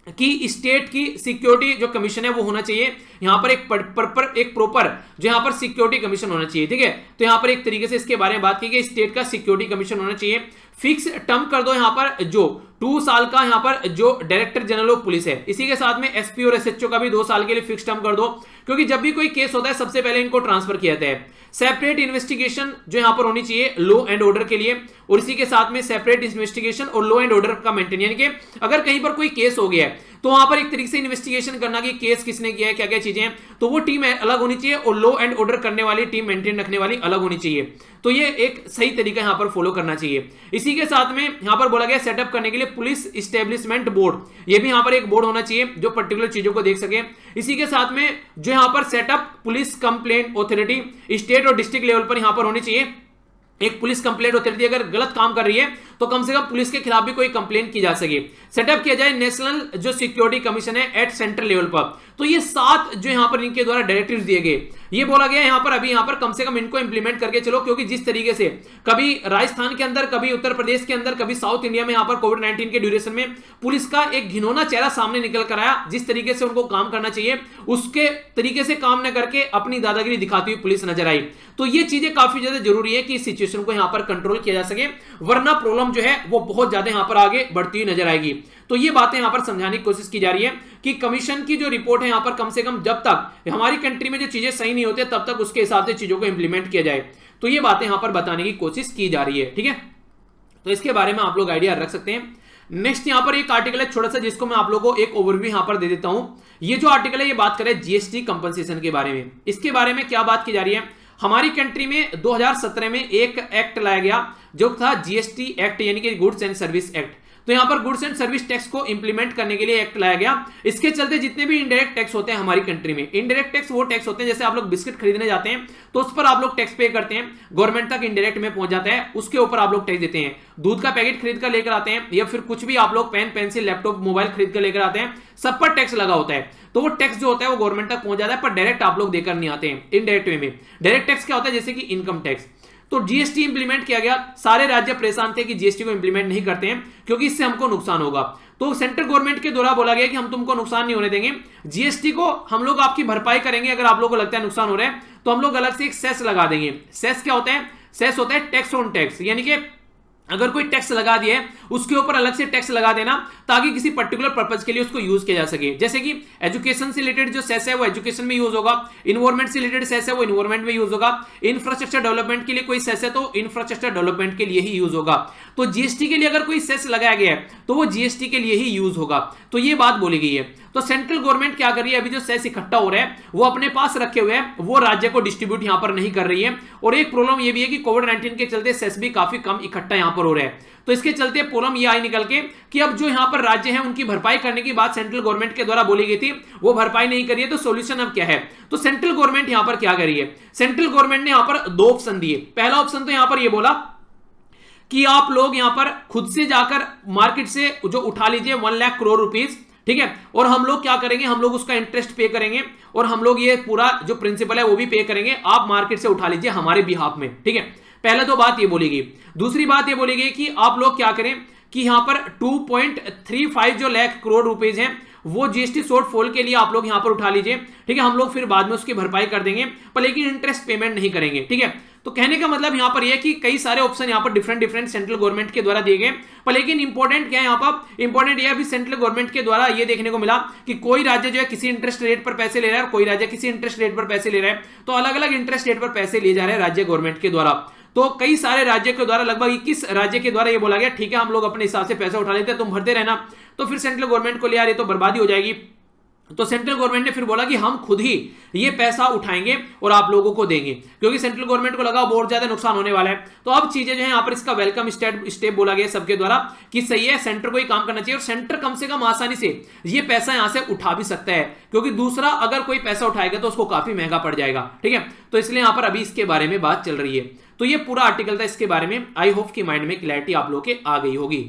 कि स्टेट की सिक्योरिटी जो कमीशन है वो होना चाहिए, यहां पर एक प्रॉपर जो यहां पर सिक्योरिटी कमीशन होना चाहिए, ठीक है। तो यहां पर एक तरीके से इसके बारे में बात की गई, स्टेट का सिक्योरिटी कमीशन होना चाहिए। फिक्स टर्म कर दो यहां पर जो 2 साल का यहां पर जो डायरेक्टर जनरल ऑफ पुलिस है, इसी के साथ में एसपी और एसएचओ का भी 2 साल के लिए फिक्स टर्म कर दो, क्योंकि जब भी कोई केस होता है सबसे पहले इनको ट्रांसफर किया जाता है। सेपरेट इन्वेस्टिगेशन जो यहां पर होनी चाहिए लॉ एंड ऑर्डर के लिए, और इसी के साथ में सेपरेट इन्वेस्टिगेशन और लॉ एंड ऑर्डर का मेंटेन, यानी कि अगर कहीं पर कोई केस हो गया है तो वहां पर एक तरीके से इन्वेस्टिगेशन करना कि केस किसने किया है, क्या क्या चीजें हैं, तो वो टीम अलग होनी चाहिए और लॉ एंड ऑर्डर करने वाली टीम मेंटेन रखने वाली अलग होनी चाहिए। तो ये एक सही तरीका यहां पर फॉलो करना चाहिए। इसी के साथ में यहां पर बोला गया सेटअप करने के लिए पुलिस एस्टेब्लिशमेंट बोर्ड, ये भी यहां पर एक बोर्ड होना चाहिए जो पर्टिकुलर चीजों को देख सके। इसी के साथ में जो यहां पर setup police complaint authority state और डिस्ट्रिक्ट लेवल पर यहां पर होनी चाहिए। एक पुलिस कंप्लेंट ऑथोरिटी अगर गलत काम कर रही है तो कम से कम पुलिस के खिलाफ भी कोई कंप्लेंट की जा सके। सेटअप किया जाए नेशनल जो सिक्योरिटी कमीशन है एट सेंट्रल लेवल पर। तो ये 7 जो यहां पर इनके द्वारा डायरेक्टिव्स दिए गए, ये बोला गया यहां पर अभी यहां पर कम से कम इनको इंप्लीमेंट करके चलो, क्योंकि जिस तरीके से कभी राजस्थान के अंदर, कभी उत्तर प्रदेश के अंदर, कभी साउथ इंडिया में यहां पर कोविड-19 के ड्यूरेशन में पुलिस का एक घिनौना चेहरा सामने निकल कर आया। जिस तरीके से उनको काम करना चाहिए उसके तरीके से काम न करके अपनी दादागिरी दिखाती हुई पुलिस नजर आई। तो ये चीजें काफी ज्यादा जरूरी है कि इस सिचुएशन को यहां पर कंट्रोल किया जा सके, वरना प्रॉब्लम जो है वो बहुत ज्यादा यहां पर आगे बढ़ती हुई नजर आएगी। तो ये बातें यहां पर समझाने की कोशिश की जा रही है कि कमीशन की जो रिपोर्ट है यहां पर कम से कम जब तक हमारी कंट्री में जो चीजें सही नहीं होती तब तक उसके हिसाब से चीजों को इंप्लीमेंट किया जाए। तो ये बातें यहां पर बताने की कोशिश की जा रही है, ठीक है। तो इसके बारे में आप लोग आइडिया रख सकते हैं। नेक्स्ट यहां पर एक आर्टिकल है छोटा सा, जिसको मैं आप लोगों को एक ओवरव्यू यहां पर दे देता हूं। ये जो आर्टिकल है ये बात करे जीएसटी कंपनसेशन के बारे में। इसके बारे में क्या बात की जा रही है, हमारी कंट्री में 2017 में एक एक्ट लाया गया जो था जीएसटी एक्ट, यानी कि गुड्स एंड सर्विस एक्ट। तो यहां पर गुड्स एंड सर्विस टैक्स को इंप्लीमेंट करने के लिए एक्ट लाया गया। इसके चलते जितने भी इनडायरेक्ट टैक्स होते हैं हमारी कंट्री में, इनडायरेक्ट टैक्स वो टैक्स होते हैं जैसे आप लोग बिस्किट खरीदने जाते हैं तो उस पर आप लोग टैक्स पे करते हैं, गवर्नमेंट तक इनडायरेक्ट में पहुंच जाता है, उसके ऊपर आप लोग टैक्स देते हैं। दूध का पैकेट खरीद कर लेकर आते हैं या फिर कुछ भी आप लोग पेन पेंसिल लैपटॉप मोबाइल खरीद कर लेकर आते हैं, सब पर टैक्स लगा होता है। तो वो टैक्स जो होता है वो गवर्नमेंट तक पहुंच जाता है, पर डायरेक्ट आप लोग देकर नहीं आते हैं, इनडायरेक्ट वे में। डायरेक्ट टैक्स क्या होता है, जैसे कि इनकम टैक्स। तो जीएसटी इंप्लीमेंट किया गया, सारे राज्य परेशान थे कि जीएसटी को इंप्लीमेंट नहीं करते हैं क्योंकि इससे हमको नुकसान होगा। तो सेंट्रल गवर्नमेंट के द्वारा बोला गया कि हम तुमको नुकसान नहीं होने देंगे, जीएसटी को हम लोग आपकी भरपाई करेंगे। अगर आप लोगों को लगता है नुकसान हो रहा है तो हम लोग अलग से एक सेस लगा देंगे। सेस क्या होता है, सेस होता है टैक्स ऑन टैक्स, यानी कि अगर कोई टैक्स लगा दिया है उसके ऊपर अलग से टैक्स लगा देना ताकि किसी पर्टिकुलर पर्पज के लिए उसको यूज किया जा सके। जैसे कि एजुकेशन से रिलेटेड जो सेस है वो एजुकेशन में यूज होगा, इन्वायरमेंट से रिलेटेड सेस है वो इन्वायरमेंट में यूज होगा, इंफ्रास्ट्रक्चर डेवलपमेंट के लिए कोई सेस है तो इंफ्रास्ट्रक्चर डेवलपमेंट के लिए ही यूज होगा। तो जीएसटी के लिए अगर कोई सेस लगाया गया है तो वो जीएसटी के लिए ही यूज होगा। तो ये बात बोली गई है। तो सेंट्रल गवर्नमेंट क्या कर रही है, अभी जो सेस इकट्ठा हो रहा है वो अपने पास रखे हुए है, वो राज्य को डिस्ट्रीब्यूट यहां पर नहीं कर रही है। और एक प्रॉब्लम ये भी है कि कोविड-19 के चलते सेस भी काफी कम इकट्ठा यहां पर हो रहा है। तो इसके चलते प्रॉब्लम ये आई निकल के कि अब जो यहां पर राज्य है उनकी भरपाई करने की बात सेंट्रल गवर्नमेंट के द्वारा बोली गई थी, वो भरपाई नहीं करी है। तो सॉल्यूशन अब क्या है, तो सेंट्रल गवर्नमेंट यहां पर क्या करी है, सेंट्रल गवर्नमेंट ने यहां पर 2 ऑप्शन दिए। पहला ऑप्शन तो यहां पर ये बोला कि आप लोग यहां पर खुद से जाकर मार्केट से जो उठा लीजिए 1 लाख करोड़ रुपीस, ठीक है, और हम लोग क्या करेंगे, हम लोग उसका इंटरेस्ट पे करेंगे और हम लोग ये पूरा जो प्रिंसिपल है वो भी पे करेंगे, आप मार्केट से उठा लीजिए हमारे बिहाफ में, ठीक है। पहले तो बात ये बोली गई। दूसरी बात ये बोली गई कि आप लोग क्या करें कि यहां पर 2.35 जो लाख करोड़ रुपीस हैं वो जीएसटी शॉर्टफॉल के लिए आप लोग यहां पर उठा लीजिए, ठीक है, हम लोग फिर बाद में उसकी भरपाई कर देंगे, पर लेकिन इंटरेस्ट पेमेंट नहीं करेंगे, ठीक है। तो कहने का मतलब यहां पर यह कि कई सारे ऑप्शन यहां पर डिफरेंट सेंट्रल गवर्नमेंट के द्वारा दिए गए, पर लेकिन इंपॉर्टेंट क्या है यहां पर, इंपॉर्टेंट यह भी सेंट्रल गवर्नमेंट के द्वारा यह देखने को मिला कि कोई राज्य जो है किसी इंटरेस्ट रेट पर पैसे ले रहा है और कोई राज्य किसी इंटरेस्ट रेट पर पैसे ले रहा है। तो अलग अलग इंटरेस्ट रेट पर पैसे लिए जा रहे हैं राज्य गवर्नमेंट के द्वारा। तो कई सारे राज्य के द्वारा, लगभग 21 राज्य के द्वारा ये बोला गया ठीक है हम लोग अपने हिसाब से पैसा उठा लेते हैं, तुम भरते रहना। तो फिर सेंट्रल गवर्नमेंट को ले यार ये तो बर्बादी हो जाएगी। तो सेंट्रल गवर्नमेंट ने फिर बोला कि हम खुद ही ये पैसा उठाएंगे और आप लोगों को देंगे, क्योंकि सेंट्रल गवर्नमेंट को लगा बहुत ज्यादा नुकसान होने वाला है। तो अब चीजें जो है यहाँ पर इसका वेलकम स्टेप बोला गया सबके द्वारा कि सही है, सेंटर को ही काम करना चाहिए और सेंटर कम से कम आसानी से ये पैसा यहां से उठा भी सकता है, क्योंकि दूसरा अगर कोई पैसा उठाएगा तो उसको काफी महंगा पड़ जाएगा, ठीक है। तो इसलिए यहां पर अभी इसके बारे में बात चल रही है। तो ये पूरा आर्टिकल था इसके बारे में। आई होप कि माइंड में क्लैरिटी आप लोगों के आ गई होगी।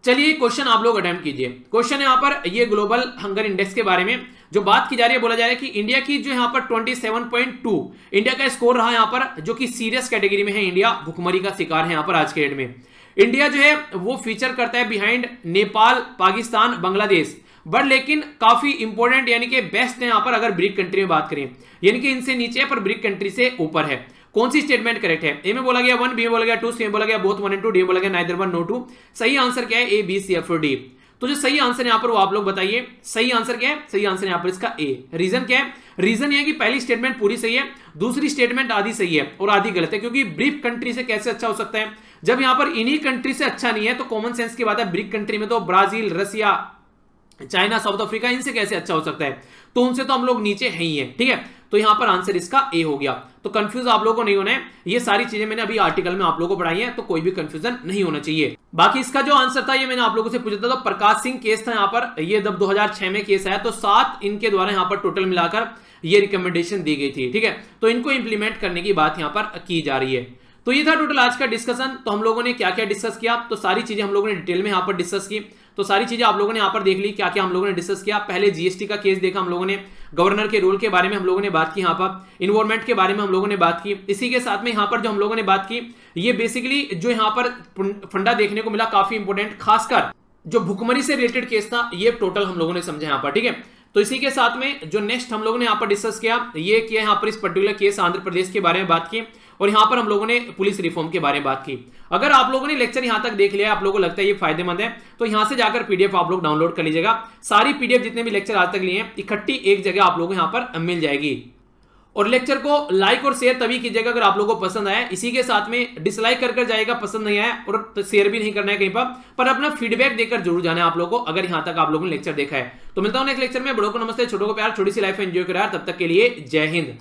चलिए क्वेश्चन आप लोग अटेम्प्ट कीजिए। क्वेश्चन है यहाँ पर ये ग्लोबल हंगर इंडेक्स के बारे में जो बात की जा रही है, बोला जा रहा है कि इंडिया की जो यहाँ पर 27.2 इंडिया का स्कोर रहा यहाँ पर, जो कि सीरियस कैटेगरी में है। इंडिया भुखमरी का शिकार है यहाँ पर आज के डेट में। इंडिया जो है वो फीचर करता है बिहाइंड नेपाल, पाकिस्तान, बांग्लादेश, बट लेकिन काफी इंपॉर्टेंट यानी कि बेस्ट है यहाँ पर अगर ब्रिक कंट्री में बात करें, यानी कि इनसे नीचे है पर ब्रिक कंट्री से ऊपर है। कौन सी स्टेटमेंट करेक्ट है, ए में बोला गया 1, बी में बोला गया 2, सी में बोला गया बोथ 1 and 2, डी में बोला गया नाइदर 1 नो 2। सही आंसर क्या है, ए, बी, सी, एफ और डी। तो जो सही आंसर है यहाँ पर वो आप लोग बताइए। सही आंसर क्या है, सही आंसर यहाँ पर इसका ए। रीजन क्या है, रीजन ये है कि पहली स्टेटमेंट पूरी सही है, दूसरी स्टेटमेंट आधी सही है और आधी गलत है। क्योंकि ब्रिक कंट्री से कैसे अच्छा हो सकता है, जब यहाँ पर इन्हीं कंट्री से अच्छा नहीं है तो कॉमन सेंस की बात है, ब्रिक कंट्री में तो ब्राजील, रसिया, चाइना, साउथ अफ्रीका, इनसे कैसे अच्छा हो सकता है, तो उनसे तो हम लोग नीचे हैं ही है, ठीक है। तो यहां पर आंसर इसका ए हो गया। तो कंफ्यूज आप लोगों को नहीं होना है, ये सारी चीजें मैंने अभी आर्टिकल में आप लोगों को पढ़ाई है, तो कोई भी कंफ्यूजन नहीं होना चाहिए। बाकी इसका जो आंसर था ये मैंने आप लोगों से पूछा था, तो प्रकाश सिंह केस था यहाँ पर, ये जब 2006 में केस आया तो 7 इनके द्वारा यहाँ पर टोटल मिलाकर ये रिकमेंडेशन दी गई थी, ठीक है। तो इनको इंप्लीमेंट करने की बात यहाँ पर की जा रही है। तो ये था टोटल आज का डिस्कशन। तो हम लोगों ने क्या क्या डिस्कस किया, तो सारी चीजें हम लोगों ने डिटेल में यहाँ पर डिस्कस की। तो सारी चीजें आप लोगों ने यहाँ पर देख ली, क्या क्या हम लोगों ने डिस्कस किया। पहले जीएसटी का केस देखा हम लोगों ने, गवर्नर के रोल के बारे में हम लोगों ने बात की, यहाँ पर इन्वॉल्वमेंट के बारे में हम लोगों ने बात की। इसी के साथ में यहाँ पर जो हम लोगों ने बात की, ये बेसिकली जो यहाँ पर फंडा देखने को मिला काफी इंपॉर्टेंट, खासकर जो भुखमरी से रिलेटेड केस था, ये टोटल हम लोगों ने समझा यहाँ पर, ठीक है। तो इसी के साथ में जो नेक्स्ट हम लोगों ने यहाँ पर डिस्कस किया, ये किया यहाँ पर इस पर्टिकुलर केस आंध्र प्रदेश के बारे में बात की, और यहाँ पर हम लोगों ने पुलिस रिफॉर्म के बारे में बात की। अगर आप लोगों ने लेक्चर यहाँ तक देख लिया, आप लोगों को लगता है ये फायदेमंद है, तो यहाँ से जाकर पीडीएफ आप लोग डाउनलोड कर लीजिएगा। सारी पीडीएफ जितने भी लेक्चर आज तक लिए हैं इकट्ठी एक जगह आप लोगों को यहाँ पर मिल जाएगी। और लेक्चर को लाइक और शेयर तभी कीजिएगा अगर आप लोगों को पसंद आया। इसी के साथ में डिसलाइक कर जाएगा पसंद नहीं आया, और शेयर भी नहीं करना है कहीं पर अपना फीडबैक देकर जरूर जाना है आप लोगों को, अगर यहां तक आप लोगों ने लेक्चर देखा है। तो मिलता हूं नेक्स्ट लेक्चर में। बड़ों को नमस्ते, छोटों को प्यार, छोटी सी लाइफ एंजॉय करो यार। तब तक के लिए जय हिंद।